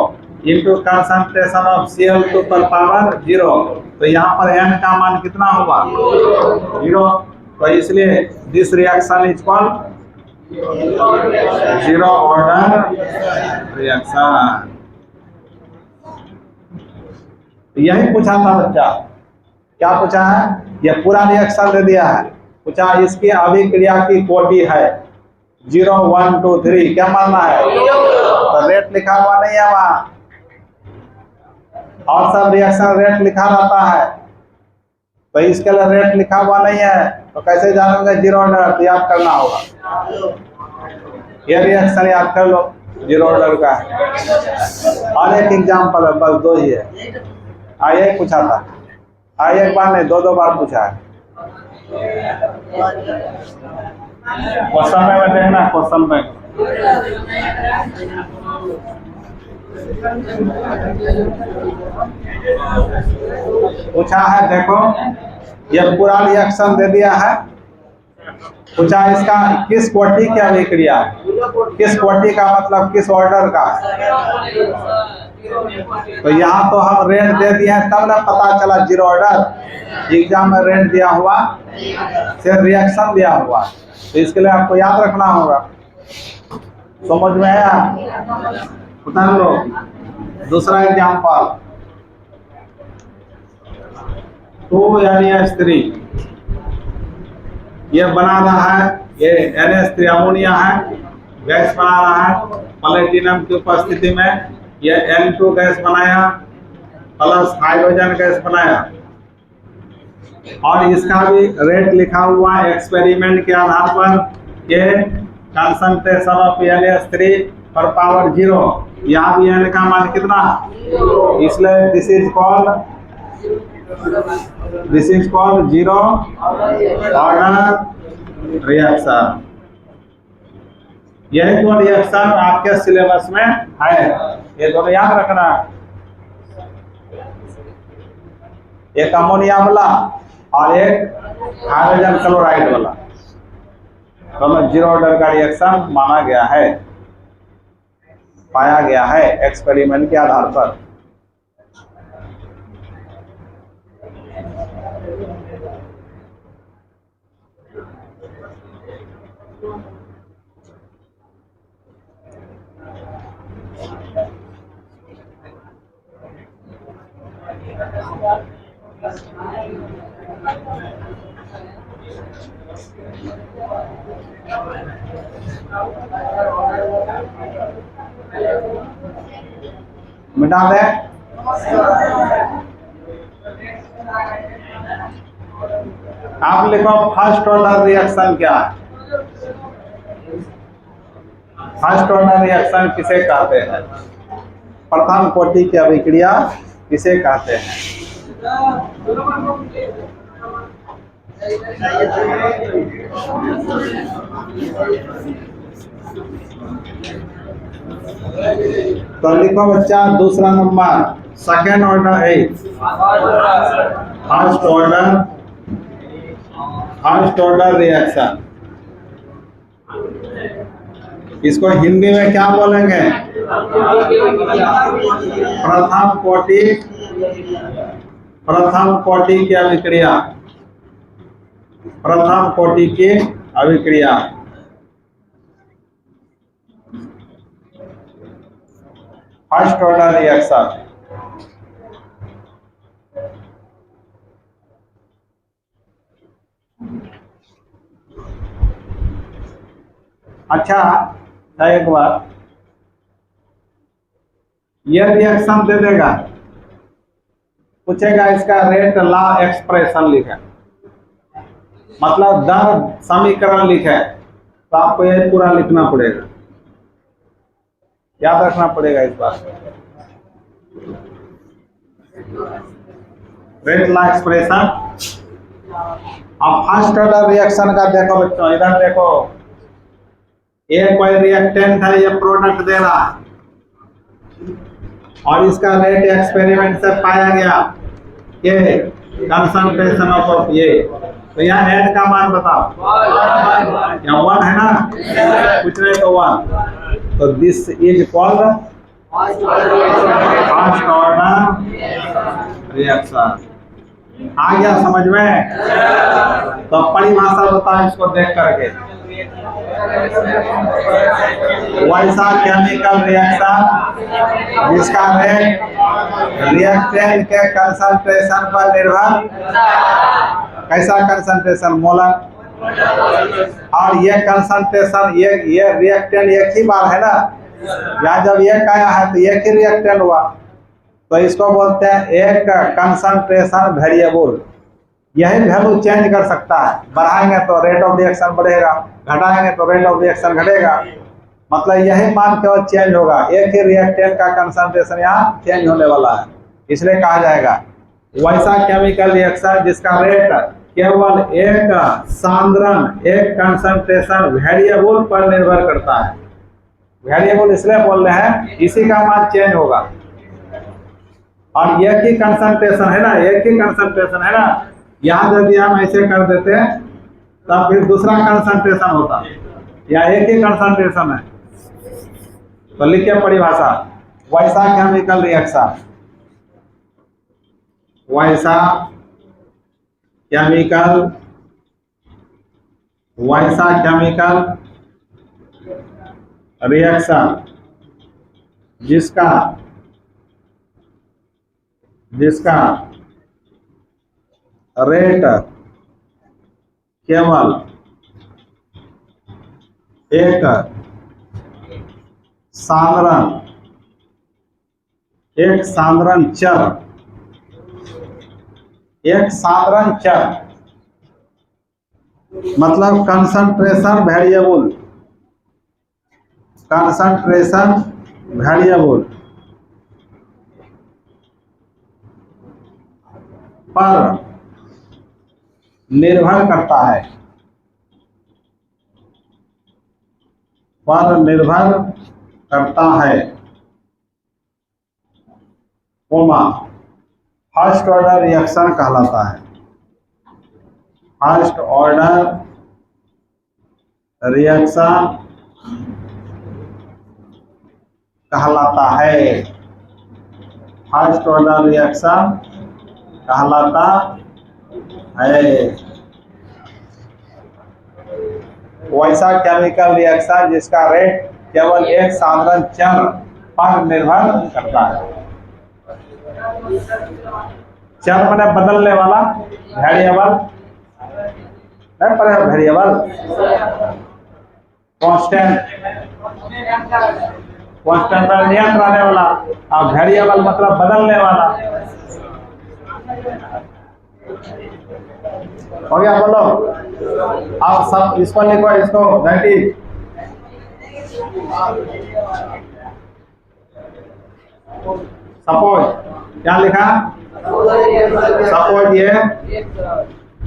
into concentration of Cl2 पर पावर 0। तो यहाँ पर n का मान कितना होगा? 0। तो इसलिए this reaction is called zero order reaction. यही पूछा था बच्चा। क्या पूछा है? ये पूरा रिएक्शन दे दिया है, पूछा इसकी अभिक्रिया की कोटि है 0 1 2 3, क्या मानना है? तो रेट लिखा हुआ नहीं है वहां, और सब रिएक्शन रेट लिखा रहता है, तो इसके लिए रेट लिखा हुआ नहीं है, तो कैसे जानोगे जीरो ऑर्डर? तो याद करना होगा, ये रिएक्शन याद कर लो जीरो ऑर्डर का। और एक एग्जाम्पल है, बस 2 ही है। आइए पूछा था, आइए एक बार नहीं 2 बार पूछा है। क्वेश्चन में देखना, क्वेश्चन में पूछा है। देखो ये पूरा रिएक्शन दे दिया है, पूछा इसका किस कोटि की अभिक्रिया है। किस कोटि का मतलब किस ऑर्डर का है। तो यहाँ तो हम रेट दे दिए हैं, तब ना पता चला जीरो ऑर्डर। एग्जाम में रेट दिया हुआ, फिर रिएक्शन दिया हुआ, तो इसके लिए आपको याद रखना होगा। समझ में आया? उतार लो दूसरा एग्जाम्पल। 2 NH3 ये बना रहा है, ये NH3 अमोनिया है, गैस बना रहा है प्लेटिनम की उपस्थिति में। ये N2 गैस बनाया प्लस हाइड्रोजन गैस बनाया, और इसका भी रेट लिखा हुआ है एक्सपेरिमेंट के आधार पर। ये कंसंट्रेशन ऑफ NH3 पर पावर 0, यहाँ भी N का मान कितना, इसलिए this is called zero order reaction. यही 2 रिएक्शन आपके सिलेबस में है, ये दोनों याद रखना। एक अमोनिया वाला और एक हाइड्रोजन क्लोराइड वाला, दोनों जीरो ऑर्डर का रिएक्शन माना गया है, पाया गया है एक्सपेरिमेंट के आधार पर। मिटा दे। आप लिखो फर्स्ट ऑर्डर रिएक्शन क्या है। फर्स्ट ऑर्डर रिएक्शन किसे कहते हैं? प्रथम कोटि की अभिक्रिया किसे कहते हैं? तो लिखो बच्चा दूसरा नंबर, सेकेंड ऑर्डर है फर्स्ट ऑर्डर रिएक्शन। इसको हिंदी में क्या बोलेंगे? प्रथम कोटि की अभिक्रिया। प्रथम कोटि की अभिक्रिया। First order reaction. अच्छा, एक बार ये रिएक्शन दे देगा, पूछेगा इसका रेट लॉ एक्सप्रेशन लिखे, मतलब दर समीकरण लिखे, तो आपको यह पूरा लिखना पड़ेगा, याद रखना पड़ेगा इस बात को। Rate law expression. अब फर्स्ट ऑर्डर रिएक्शन का देखो बच्चों, इधर देखो, ये कोई रिएक्टेंट है, ये प्रोडक्ट दे रहा है और इसका रेट एक्सपेरिमेंट से पाया गया कि कंसंट्रेशन ऑफ ये, तो यहाँ एन का मान बताओ, यहाँ 1 है ना, कुछ नहीं तो 1, तो this is called first order reaction. आ गया समझ में? तो परिभाषा बताओ इसको देख करके। वैसा केमिकल रिएक्शन जिसका रेट रिएक्टेंट के कंसंट्रेशन पर निर्भर, कैसा कंसंट्रेशन, मोलर, और ये कंसंट्रेशन ये रिएक्टेंट एक ही बार है ना, या जब एक आया है तो एक ही रिएक्टेंट हुआ, तो इसको बोलते हैं एक कंसंट्रेशन वेरिएबल। यही वैल्यू चेंज कर सकता है, बढ़ाएंगे तो रेट ऑफ रिएक्शन बढ़ेगा, घटाएंगे तो रेट ऑफ रिएक्शन घटेगा, मतलब यही मान केवल चेंज होगा, एक ही रिएक्टेंट का कंसंट्रेशन यहाँ चेंज होने वाला है, इसलिए कहा जाएगा वैसा केमिकल रिएक्शन जिसका रेट केवल एक सांद्रण, एक कंसंट्रेशन वेरिएबल पर निर्भर करता है। वेरिएबल इसलिए बोल रहे हैं इसी का मान चेंज होगा, और एक ही कंसंट्रेशन है ना, एक ही कंसंट्रेशन है ना, यहाँ यदि हम ऐसे कर देते तब फिर दूसरा कंसंट्रेशन होता, या एक ही कंसंट्रेशन है। तो लिखिए परिभाषा, वैसा केमिकल रिएक्शन, वैसा केमिकल, वैसा केमिकल रिएक्शन जिसका रेट केवल एक सांद्रण चर, एक सांद्रण चर मतलब कंसंट्रेशन वेरिएबल, कंसंट्रेशन वेरिएबल पर निर्भर करता है, पर निर्भर करता है, कोमा फर्स्ट ऑर्डर रिएक्शन कहलाता है, फर्स्ट ऑर्डर रिएक्शन कहलाता है, फर्स्ट ऑर्डर रिएक्शन कहलाता है। वैसा केमिकल रिएक्शन जिसका रेट केवल एक सांद्रण चर पर निर्भर करता है। चर माने बदलने वाला, वेरिएबल नहीं पर वेरिएबल, कांस्टेंट, कांस्टेंट पर नियत रहने वाला, और वेरिएबल मतलब बदलने वाला। हो गया, बोलो आप सब इसको लिखो, इसको दैट इज सपोज, क्या लिखा, सपोज ये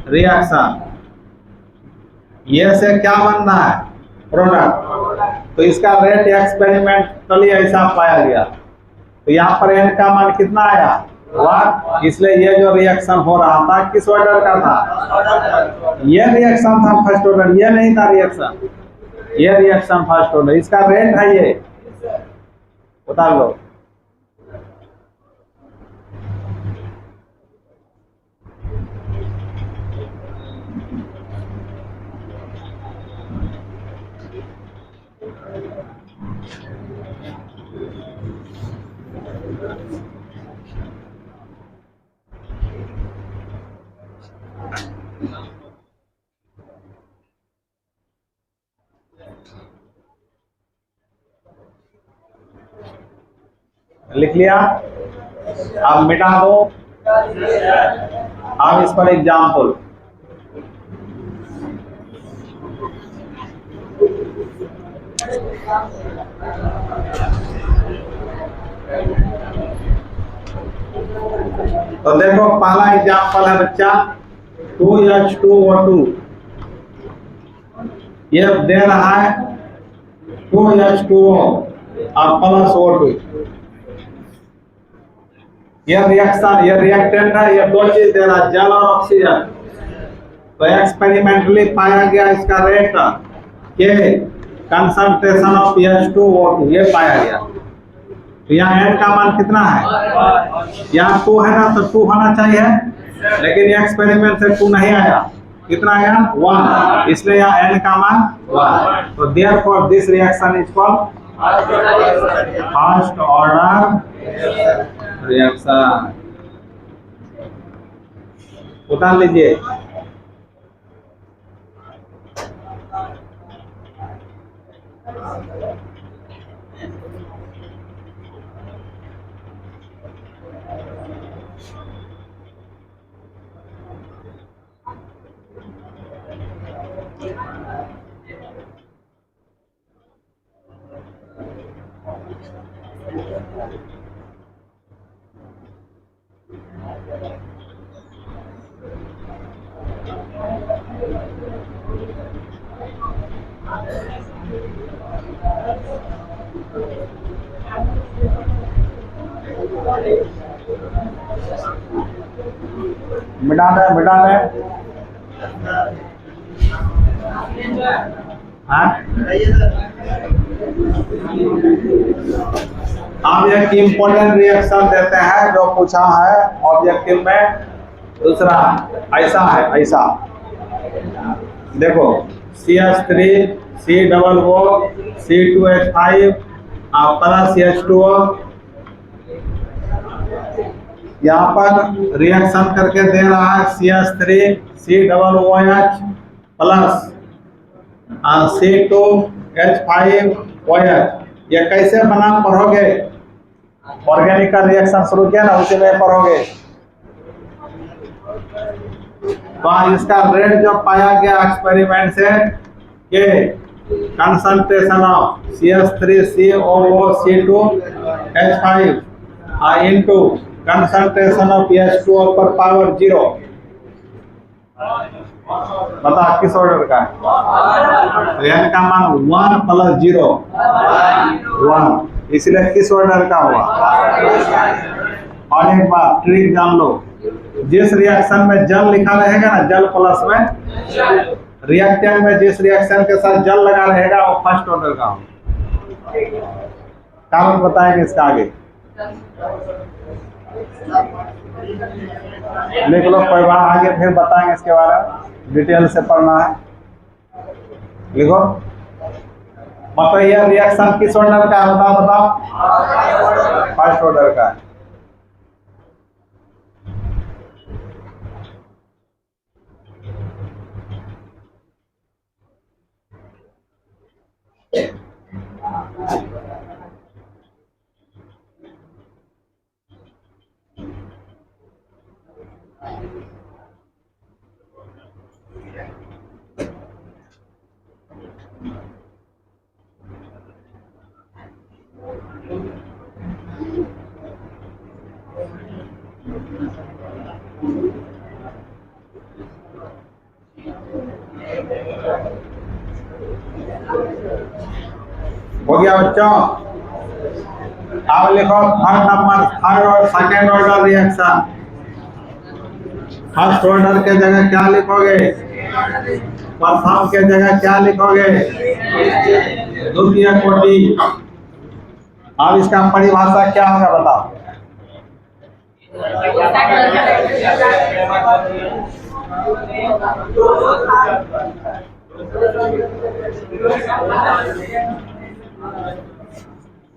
रिएक्शन, ये से क्या बनना है, प्रोडक्ट, तो इसका रेट एक्सपेरिमेंटली ऐसा पाया गया, तो यहाँ पर एन का मान कितना आया, 1, इसलिए ये जो रिएक्शन हो रहा था किस ऑर्डर का था, ये रिएक्शन था फर्स्ट ऑर्डर, ये नहीं था रिएक्शन, ये रिएक्शन फर्स्ट ऑर्डर, इसका रेट है ये, उतार लो। लिख लिया, अब मिटा दो। अब इस पर एग्जाम्पल, तो देखो पहला एग्जाम्पल है बच्चा 2H2O2, ये दे रहा है 2H2O और प्लस O2। ये रिएक्शन, ये रिएक्टेंट है, ये दो चीज दे रहा है, जल और ऑक्सीजन। तो एक्सपेरिमेंटली पाया गया इसका रेट के कंसंट्रेशन ऑफ H2O2 ये पाया गया। तो यहाँ n का मान कितना है? यहाँ 2 है ना, तो 2 होना चाहिए, लेकिन ये एक्सपेरिमेंट से 2 नहीं आया। कितना आया? 1, इसलिए यहाँ n का मान 1। तो therefore this reaction is called first order reaction. उतार लीजिए। मिटा दे हम एक इम्पोर्टेंट रिएक्शन देते हैं जो पूछा है ऑब्जेक्टिव में। दूसरा ऐसा है, ऐसा देखो CH3 COO C2H5 plus H2O, यहाँ पर रिएक्शन करके दे रहा है CH3 COOH प्लस C2H5OH। ये कैसे बना पढ़ोगे? ऑर्गेनिक का रिएक्शन शुरू किया ना, उसी में पढ़ोगे। तो इसका रेट जो पाया गया एक्सपेरिमेंट से कि concentration of CH3 COO C2H5 into concentration of H2O पर पावर 0। बता किस ऑर्डर का है? तो n का मान 1 प्लस 0 1, इसलिए किस ऑर्डर का हुआ? और एक बात ट्रिक जान लो, जिस रिएक्शन में जल लिखा रहेगा ना, जल प्लस में, रिएक्टेंट में जिस रिएक्शन के साथ जल लगा रहेगा वो फर्स्ट ऑर्डर का होगा। कारण बताएंगे इसका आगे, लिख लो कोई बात, आगे फिर बताएंगे इसके बारे में, डिटेल से पढ़ना है। लिखो मतलब यह रिएक्शन किस ऑर्डर का है? बताओ फर्स्ट ऑर्डर का है। हो गया बच्चों? अब लिखो थर्ड नंबर, थर्ड और second order reaction. First order के जगह क्या लिखोगे? प्रथम के जगह क्या लिखोगे? द्वितीय कोटि। अब इसका परिभाषा क्या होगा बताओ?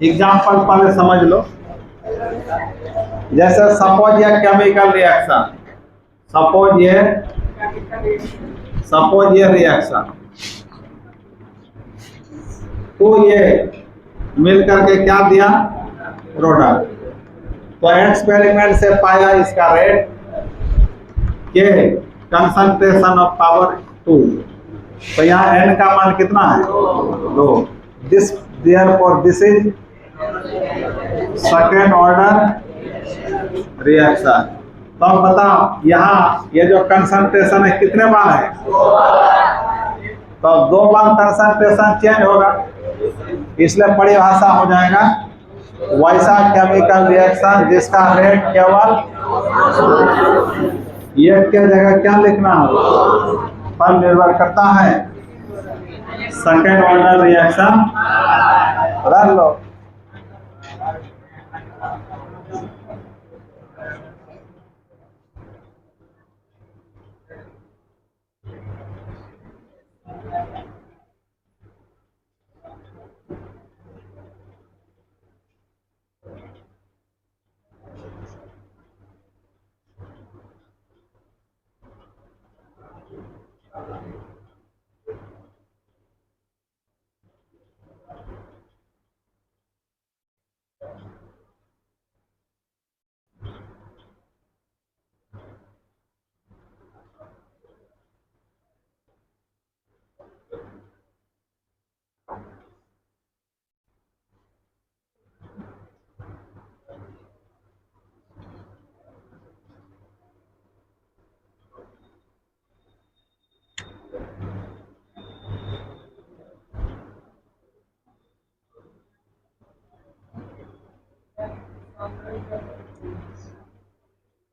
एग्जाम्पल पहले समझ लो। जैसे सपोज ये केमिकल रिएक्शन, सपोज ये रिएक्शन, तो ये मिल करके क्या दिया? प्रोडक्ट। तो एक्सपेरिमेंट से पाया इसका रेट के कंसंट्रेशन ऑफ पावर 2। तो यहाँ n का मान कितना है? 2। Therefore, this is second order reaction. तो अब बताओ यहाँ ये जो कंसंट्रेशन है कितने बार है? तो 2 बार कंसंट्रेशन चेंज होगा, इसलिए परिभाषा हो जाएगा वैसा केमिकल रिएक्शन जिसका रेट केवल एक के जगह क्या लिखना हो पर निर्भर करता है, सेकेंड ऑर्डर रिएक्शन रख लो।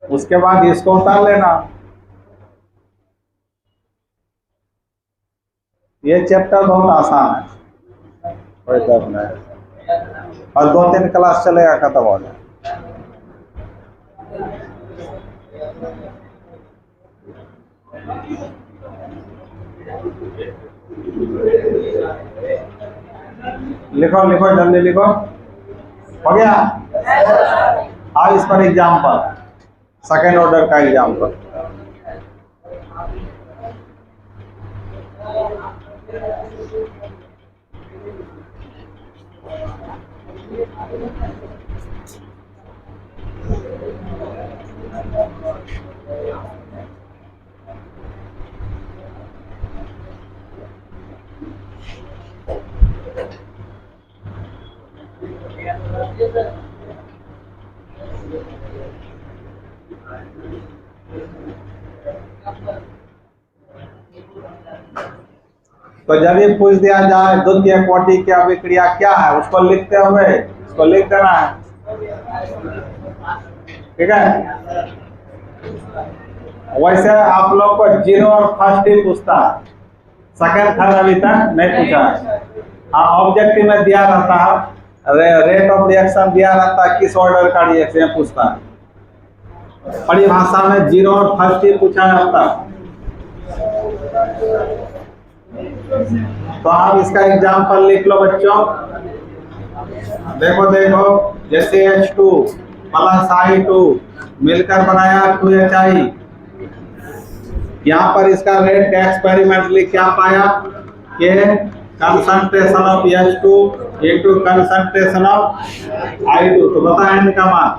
उसके बाद इसको उतार लेना। ये चैप्टर बहुत आसान है, कोई डर नहीं, और 2-3 क्लास चलेगा खत्म हो जाए। लिखो लिखो जल्दी लिखो, हो गया। अब इस पर एग्जाम्पल, सेकेंड ऑर्डर का एग्जाम्पल। तो जब ये पूछ दिया जाए द्वितीय कोटि की अभिक्रिया क्या है, उसको लिखते हुए इसको लिख देना है, ठीक है। वैसे आप लोग को 0 और फर्स्ट ही पूछता है, सेकंड थर्ड अभी तक नहीं पूछा है। हाँ, ऑब्जेक्टिव में दिया रहता है, रेट ऑफ रिएक्शन दिया रहता है, किस ऑर्डर का रिएक्शन पूछता है। परिभाषा में 0 और फर्स्ट ही पूछा जाता है। तो आप इसका एग्जाम्पल लिख लो बच्चों। देखो देखो, जैसे H2 प्लस I2 मिलकर बनाया 2HI। यहाँ पर इसका रेट एक्सपेरिमेंटली क्या पाया कि concentration of H2 into concentration of I2। तो बता इनका मान,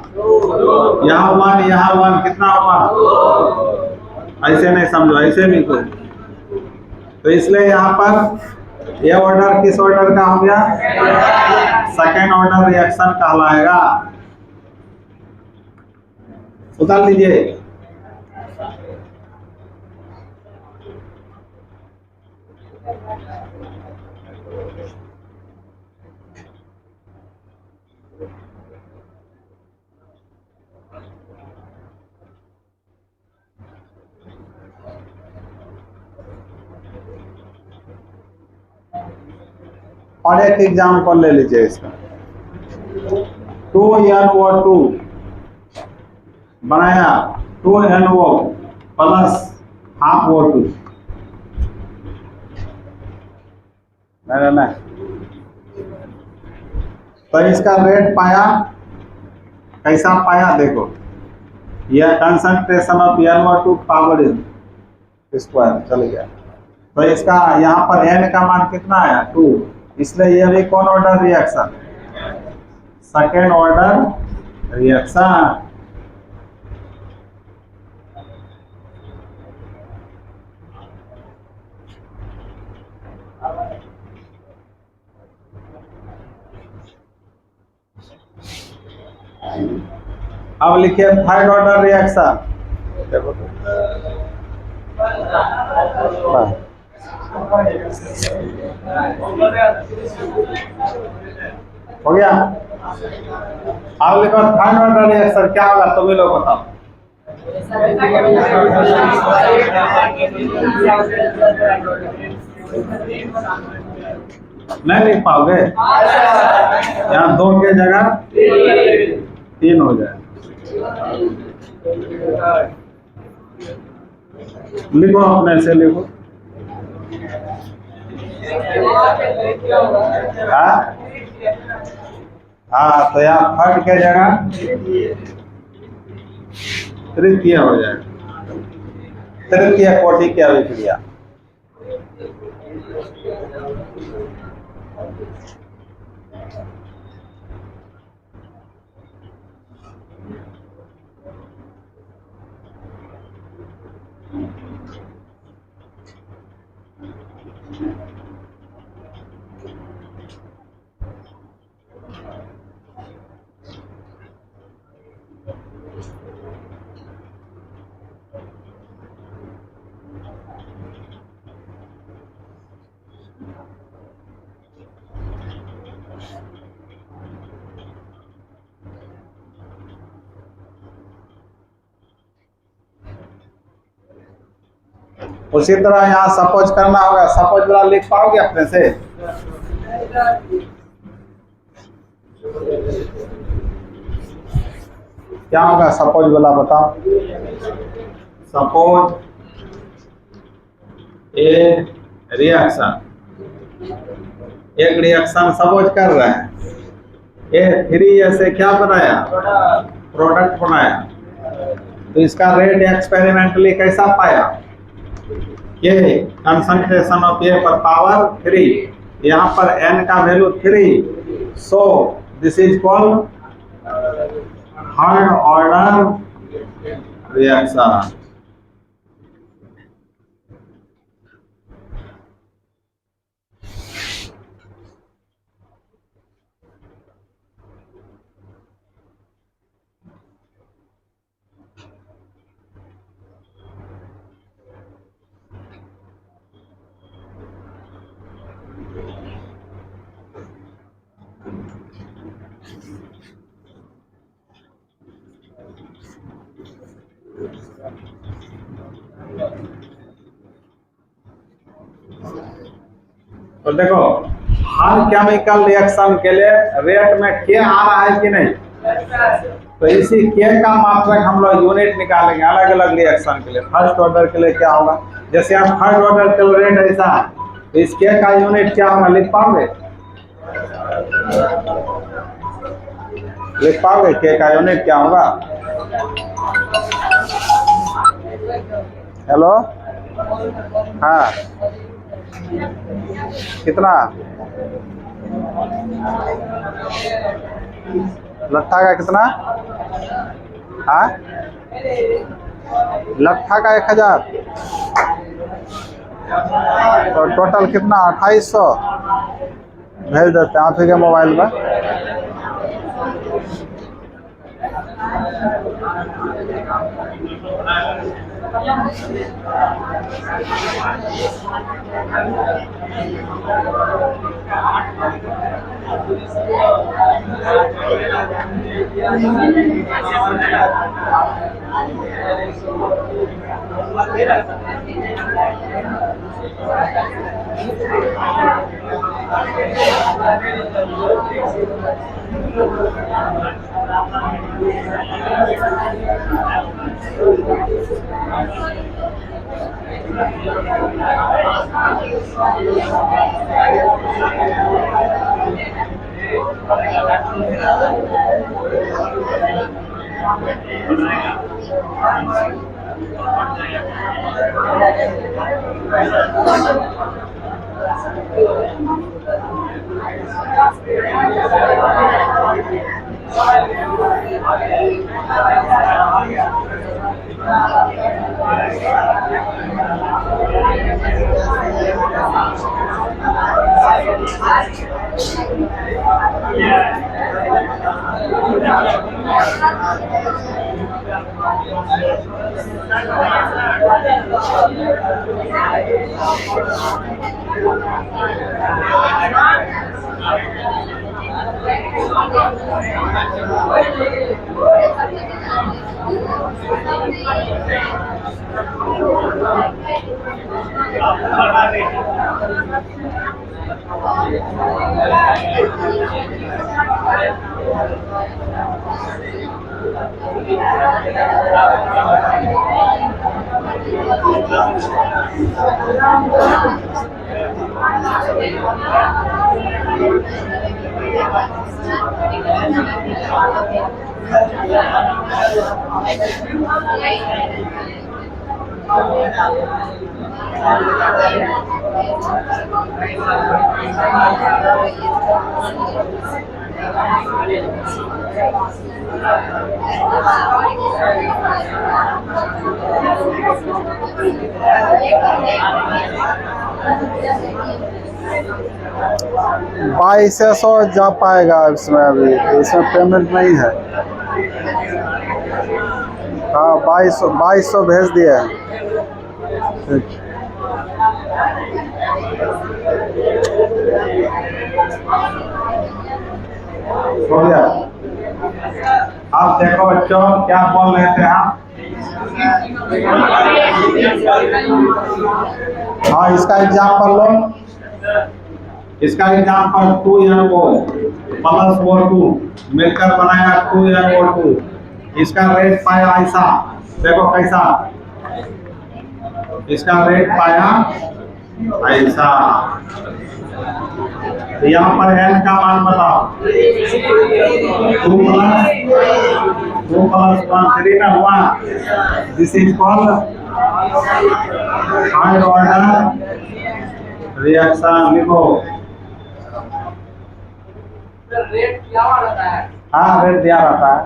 यहाँ 1 यहाँ 1 कितना हुआ? ऐसे नहीं समझो, ऐसे भी कोई। तो इसलिए यहाँ पर ये ऑर्डर किस ऑर्डर का हो गया? सेकेंड ऑर्डर रिएक्शन कहलाएगा। उतार लीजिए। और एक एग्जाम्पल ले लीजिए इसका। 2NO2 बनाया 2NO प्लस हाफ O2। नहीं, तो इसका रेट पाया, कैसा पाया देखो, यह concentration of NO2 power square चल गया। तो इसका यहाँ पर N का मान कितना आया? 2। इसलिए यह भी कौन order reaction? Second order reaction. अब लिखिए थर्ड ऑर्डर रिएक्शन। हो गया। अब लिखो थर्ड ऑर्डर रिएक्शन क्या होगा, तुम ही लोग बताओ। नहीं लिख पाओगे, यहाँ 2 की जगह 3 हो जाए। लिखो, अपने से लिखो। हाँ, तो यहाँ थर्ड की जगह तृतीय हो जाएगा, तृतीय कोटि की अभिक्रिया। उसी तरह यहाँ सपोज करना होगा। सपोज वाला लिख पाओगे अपने से? क्या होगा सपोज वाला, बताओ। सपोज ए रिएक्शन, एक रिएक्शन सपोज कर रहे हैं। A3 से क्या बनाया, प्रोडक्ट बनाया। तो इसका रेट एक्सपेरिमेंटली कैसा पाया, ये कंसंट्रेशन ऑफ ए पर पावर 3, यहाँ पर n का value 3, so this is called third order reaction. तो देखो, हर केमिकल रिएक्शन के लिए रेट में के आ रहा है कि नहीं, तो इसी के का मात्रक हम लोग यूनिट निकालेंगे अलग अलग रिएक्शन के लिए। फर्स्ट ऑर्डर के लिए क्या होगा, जैसे आप थर्ड ऑर्डर के रेट ऐसा है, तो इस के का यूनिट क्या होगा, लिख पाओगे? लिख पाओगे के का यूनिट क्या होगा? हेलो, हाँ, कितना? लट्ठा का कितना? हाँ, लट्ठा का 1000, तो टोटल कितना? 2800 भेज देते हैं आप ही के मोबाइल में। ₹2200 जा पाएगा इसमें, अभी इसमें पेमेंट नहीं है। हाँ 2200 भेज दिए। ठीक हो गया। आप देखो बच्चों क्या बोल रहे थे आप? हाँ इसका एग्जाम्पल लो। इसका एग्जाम्पल 2NO प्लस O2 मिलकर बनाया 2NO2। इसका रेट पाया ऐसा, देखो कैसा, इसका रेट पाया ऐसा। यहाँ पर N का मान बताओ। 2 + 1 3 ना हुआ। This is called higher order reaction. लिखो रेट क्या रहता है? हाँ रेट दिया रहता है।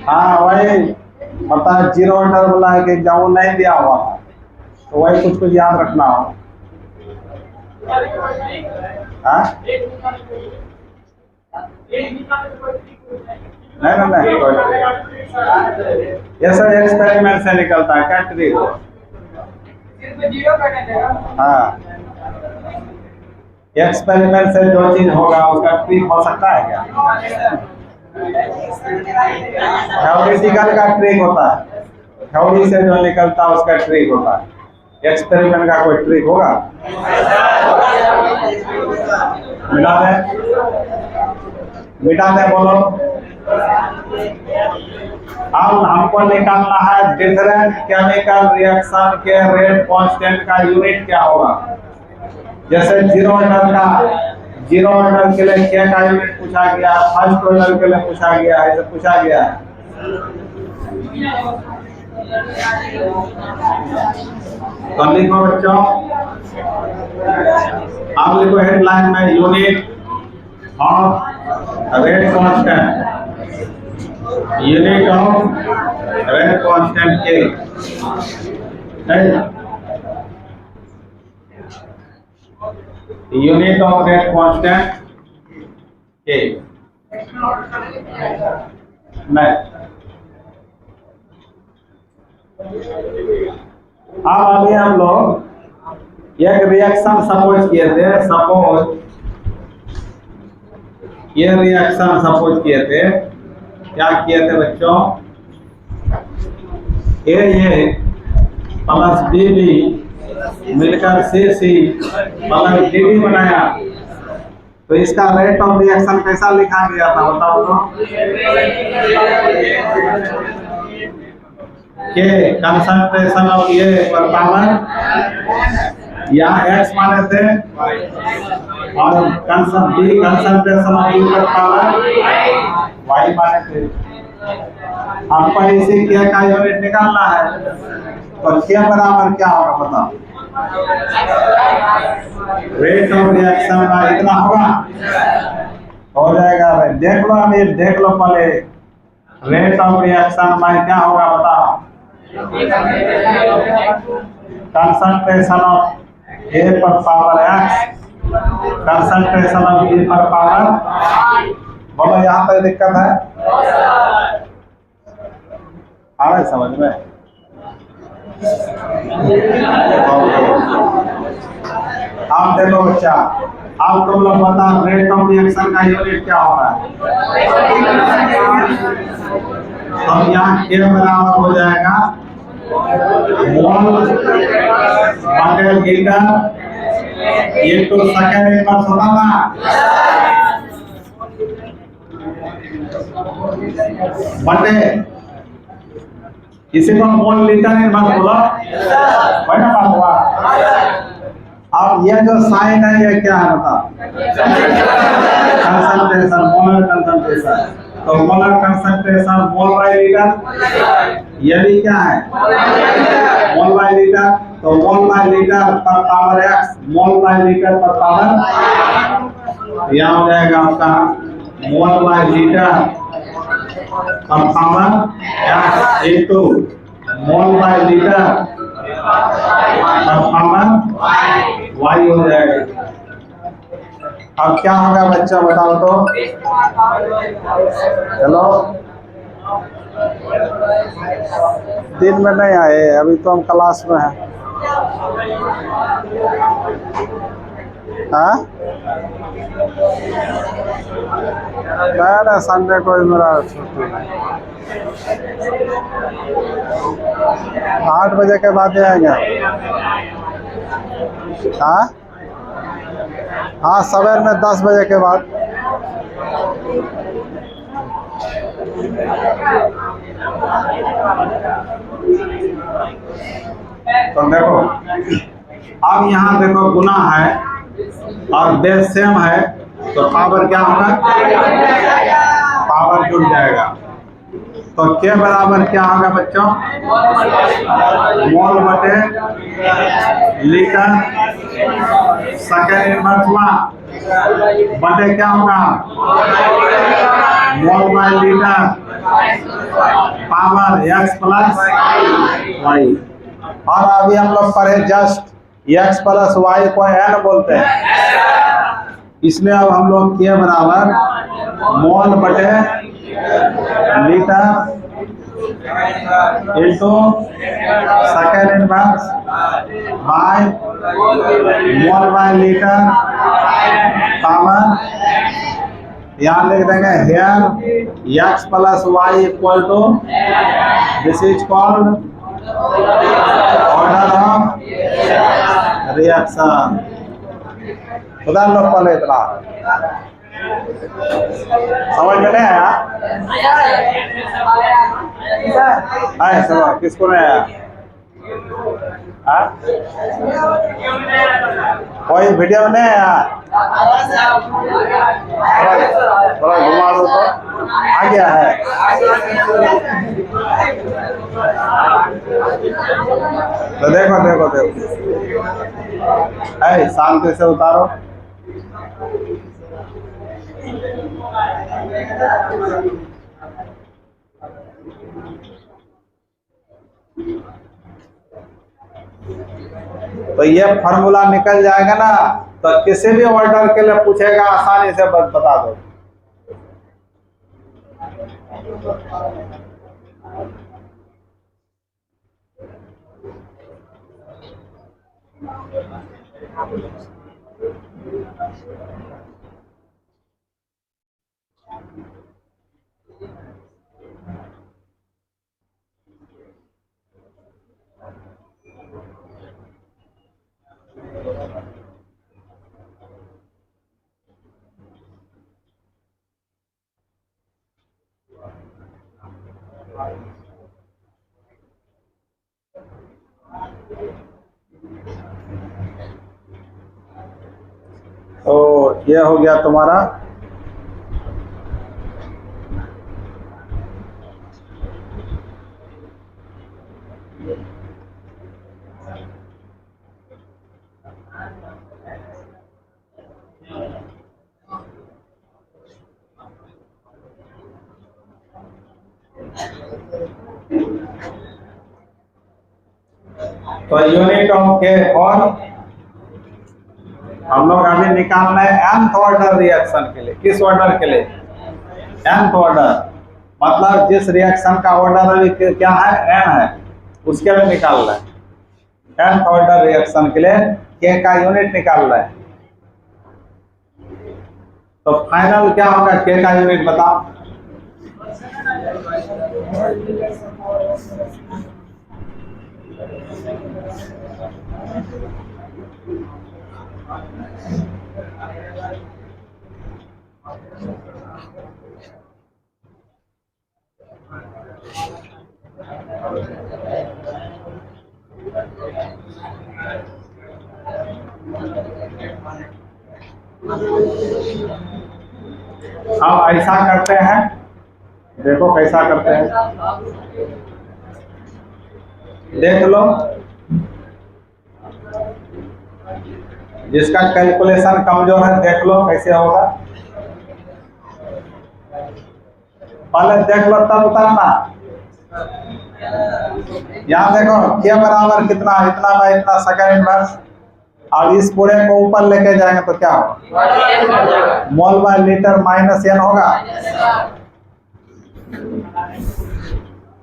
हाँ वही बता, 0 ऑर्डर बोला है कि एग्जाम नहीं दिया हुआ था, तो वही कुछ याद रखना हो। हाँ नहीं ये सब एक्सपेरिमेंट से निकलता है। क्या ट्रिक हो? हाँ एक्सपेरिमेंट से जो चीज होगा उसका ट्रिक हो सकता है क्या? थ्योरेटिकल का ट्रिक होता है, थ्योरी से जो निकलता है उसका ट्रिक होता है। एक्सपेरिमेंट का कोई ट्रिक होगा? मिटा दे बोलो। अब हमको निकालना है डिफरेंट केमिकल रिएक्शन के रेट कांस्टेंट का यूनिट क्या होगा। जैसे 0 ऑर्डर के लिए क्या का यूनिट पूछा गया, फर्स्ट ऑर्डर के लिए पूछा गया, ऐसे पूछा गया। तो लिखो बच्चों, आप लिखो हेडलाइन में unit of rate constant, unit of rate constant के। यूनिट ऑफ रेट कांस्टेंट के नहीं। अब अभी हम लोग एक रिएक्शन सपोज किए थे। सपोज ये रिएक्शन सपोज किए थे। क्या किए थे बच्चों? ये प्लस BB मिलकर CC प्लस DD बनाया। तो इसका रेट ऑफ रिएक्शन कैसा लिखा गया था बताओ तो? के कंसंट्रेशन ऑफ ये पर पावर या X माने थे, और कंसंट्रेशन ऑफ B पर पावर Y माने थे। आपको इसी के का यूनिट निकालना है। तो K बराबर क्या होगा बताओ? रेट ऑफ रिएक्शन का इतना होगा, हो जाएगा। देख लो अभी, देख लो पहले रेट ऑफ रिएक्शन में क्या होगा बताओ? कंसंट्रेशन ऑफ A पर power X, concentration of B पर पावर। बोलो यहाँ पर दिक्कत है? आ रहा है समझ में? आप देखो बच्चा, आप तुम लोग बता रेट ऑफ रिएक्शन का यूनिट क्या होगा? अब यहाँ के बराबर हो जाएगा मोल बटे लीटर, ये तो सेकेंड इनवर्स होता ना, बटे इसी को मोल लीटर इनवर्स बोला, वही ना बात हुआ। अब ये जो साइन है ये क्या है बता? Concentration, molar concentration. तो molar concentration mole by litre, ये भी क्या है? Mole by litre. तो मोल बाय लीटर पर power X, mole by litre पर पावर, यह हो जाएगा आपका मोल बाय लीटर पर power X into mole by litre पर पावर वाई हो जाएगा। अब क्या होगा बच्चा बताओ तो? हेलो, दिन में नहीं आए, अभी तो हम क्लास में हैं। हाँ ना, संडे को मेरा छुट्टी है। 8 बजे के बाद आएंगे। हाँ हाँ, सवेर में 10 बजे के बाद। तो देखो, अब यहाँ देखो गुना है और बेस सेम है, तो पावर क्या होगा? पावर जुड़ जाएगा। तो के बराबर क्या होगा बच्चों? मोल बटे लीटर सेकेंड इनवर्स हुआ, बटे क्या होगा? Mole by litre power X plus Y. और अभी हम लोग पढ़े जस्ट एक्स प्लस वाई को एन बोलते हैं, इसलिए अब हम लोग के बराबर मोल बटे litre into second inverse by mole by litre power, यहाँ लिख देंगे here X plus Y equal to, this is called order of reaction. उधर लोग पहले इतना समझ में नहीं आया? आए समझ, किसको नहीं आया? कोई वीडियो में नहीं आया? थोड़ा घुमा दो तो आ गया है। तो देखो देखो देखो, शांति से उतारो। तो ये फॉर्मूला निकल जाएगा ना, तो किसी भी ऑर्डर के लिए पूछेगा आसानी से बता दो। तो ये हो गया तुम्हारा तो यूनिट ऑफ के और हम लोग अभी निकालना है nth ऑर्डर रिएक्शन के लिए। किस ऑर्डर के लिए? nth order. मतलब जिस रिएक्शन का ऑर्डर क्या है, एन है, उसके लिए निकाल रहे हैं। nth ऑर्डर रिएक्शन के लिए के का यूनिट निकाल रहे हैं। तो फाइनल क्या होगा, के का यूनिट बताओ। अब ऐसा करते हैं, देखो कैसा करते हैं, देख लो। जिसका कैलकुलेशन कमजोर है देख लो कैसे होगा, पहले देख लो तब उतारना। यहाँ देखो के बराबर कितना, इतना बाय इतना सेकंड इनवर्स, और इस पूरे को ऊपर लेके जाएंगे तो क्या होगा, mole by litre minus N होगा।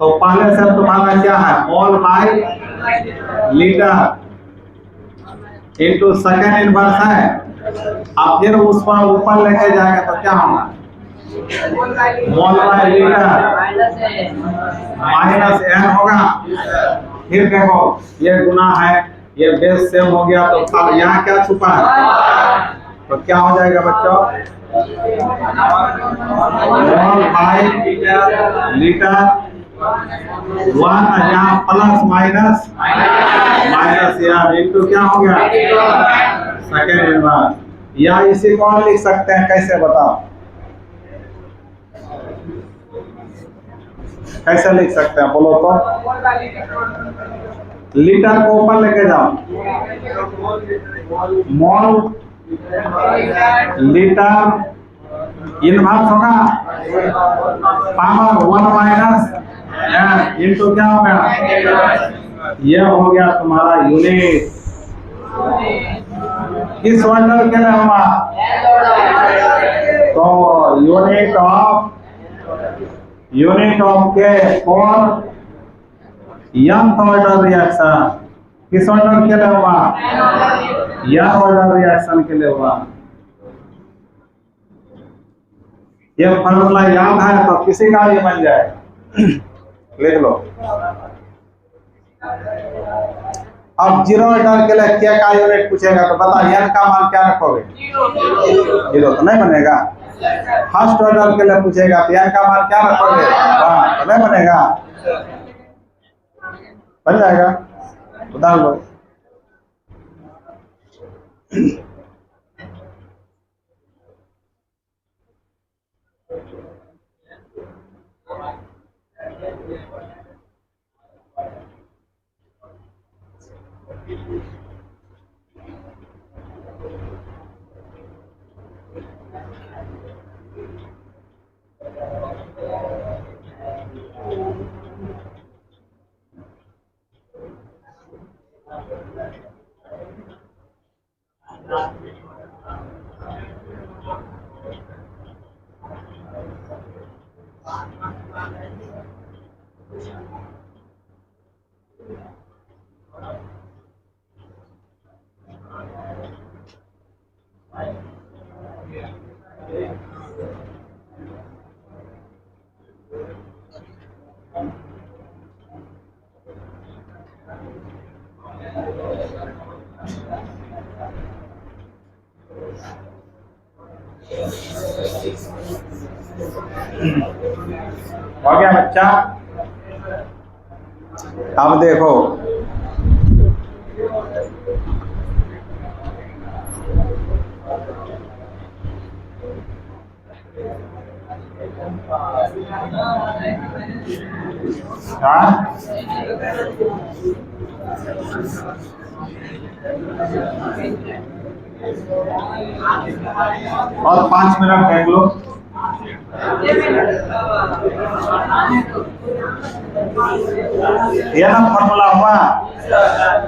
तो पहले से तुम्हारा क्या है, mole by litre into second inverse है। अब फिर उस पर ऊपर लेके जाएंगे तो क्या होगा, mole by litre minus N होगा। फिर देखो ये गुना है, ये बेस सेम हो गया, तो अब यहाँ क्या छुपा है, तो क्या हो जाएगा बच्चों, मोल बाय लीटर वन, यहाँ प्लस माइनस माइनस यहाँ इनटू क्या हो गया, सेकेंड इनवर्स। या इसी को लिख सकते हैं, कैसे बताओ, कैसे लिख सकते हैं बोलो तो। लीटर को ऊपर लेके जाओ, मोल लीटर इनवर्स होगा, पावर वन माइनस इनटू क्या हो गया, यह हो गया तुम्हारा यूनिट। किस ऑर्डर के लिए हुआ, तो यूनिट ऑफ के फॉर nth ऑर्डर रिएक्शन। किस ऑर्डर के लिए हुआ, n ऑर्डर रिएक्शन के लिए हुआ। ये फॉर्मूला याद है तो किसी का ये बन जाए, लिख लो। अब जीरो ऑर्डर के लिए के का यूनिट पूछेगा तो बता n का मान क्या रखोगे, जीरो तो नहीं बनेगा। फर्स्ट ऑर्डर के लिए पूछेगा तो n का मान क्या रखोगे, तो नहीं बनेगा, बन जाएगा, बता लो। हो गया बच्चा। अब देखो और 5 मिनट देख लो। ये ना फॉर्मूला हुआ।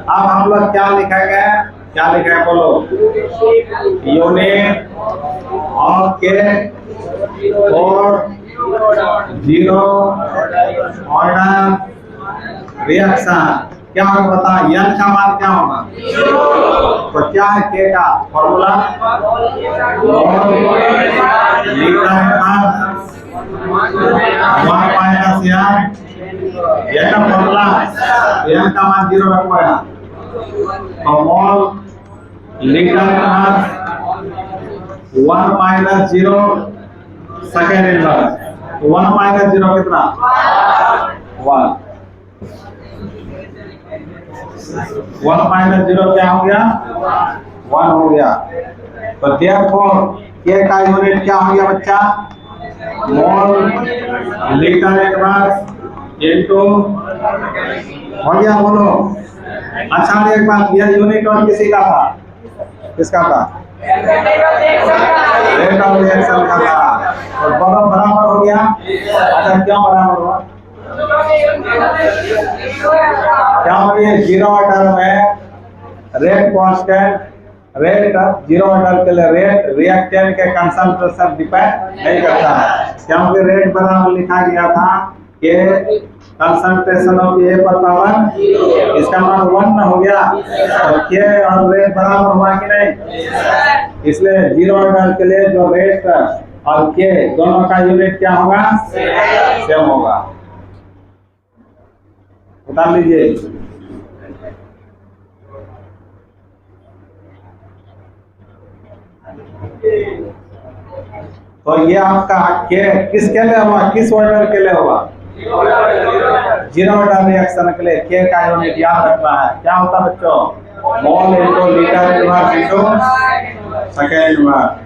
अब हम लोग क्या लिखेंगे, क्या लिखे बोलो, यूनिट ऑफ के और जीरो ऑर्डर रिएक्शन। क्या होगा बता, n का मान क्या होगा? तो क्या है k का फॉर्मूला? मोल लीटर मास 1 माइनस n, ये का फॉर्मूला। n का मान 0 रखो यहाँ, तो मोल लीटर मास 1 माइनस 0 सेकेंड इनवर्स। 1 माइनस 0 कितना? 1। 1 माइनस 0 क्या हो गया? 1 हो गया। तो देयरफॉर k का यूनिट क्या हो गया बच्चा? मोल लीटर इनवर्स इनटू, हो गया बोलो। अच्छा एक बात, यह यूनिट और किसी का था? किसका था? रेट ऑफ रिएक्शन का था। तो दोनों बराबर हो गया। अच्छा क्यों बराबर हुआ? क्या हो गया? जीरो ऑर्डर में rate constant, rate zero order के लिए रेट रिएक्टेंट के कंसंट्रेशन डिपेंड नहीं करता है, क्योंकि रेट बराबर लिखा गया था कि कंसंट्रेशन ऑफ ए पर पावर, इसका मान 1 हो गया। तो के और रेट बराबर हुआ कि नहीं? इसलिए जीरो ऑर्डर के लिए जो रेट और के दोनों का यूनिट क्या होगा? सेम होगा। बता लीजिए। तो ये आपका के किसके लिए हुआ? किस ऑर्डर के लिए हुआ? जीरो ऑर्डर रिएक्शन के लिए के का यूनिट याद रखना है। क्या होता है बच्चों? Mole into litre inverse into second inverse.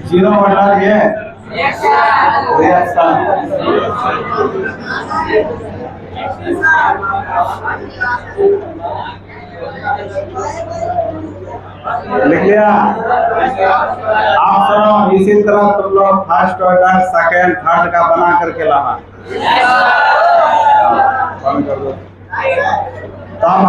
Zero order ये रिएक्शन। लिख लिया? आप सुनो, इसी तरह तुम लोग फर्स्ट ऑर्डर, सेकेंड, थर्ड का बना करके लाना। तब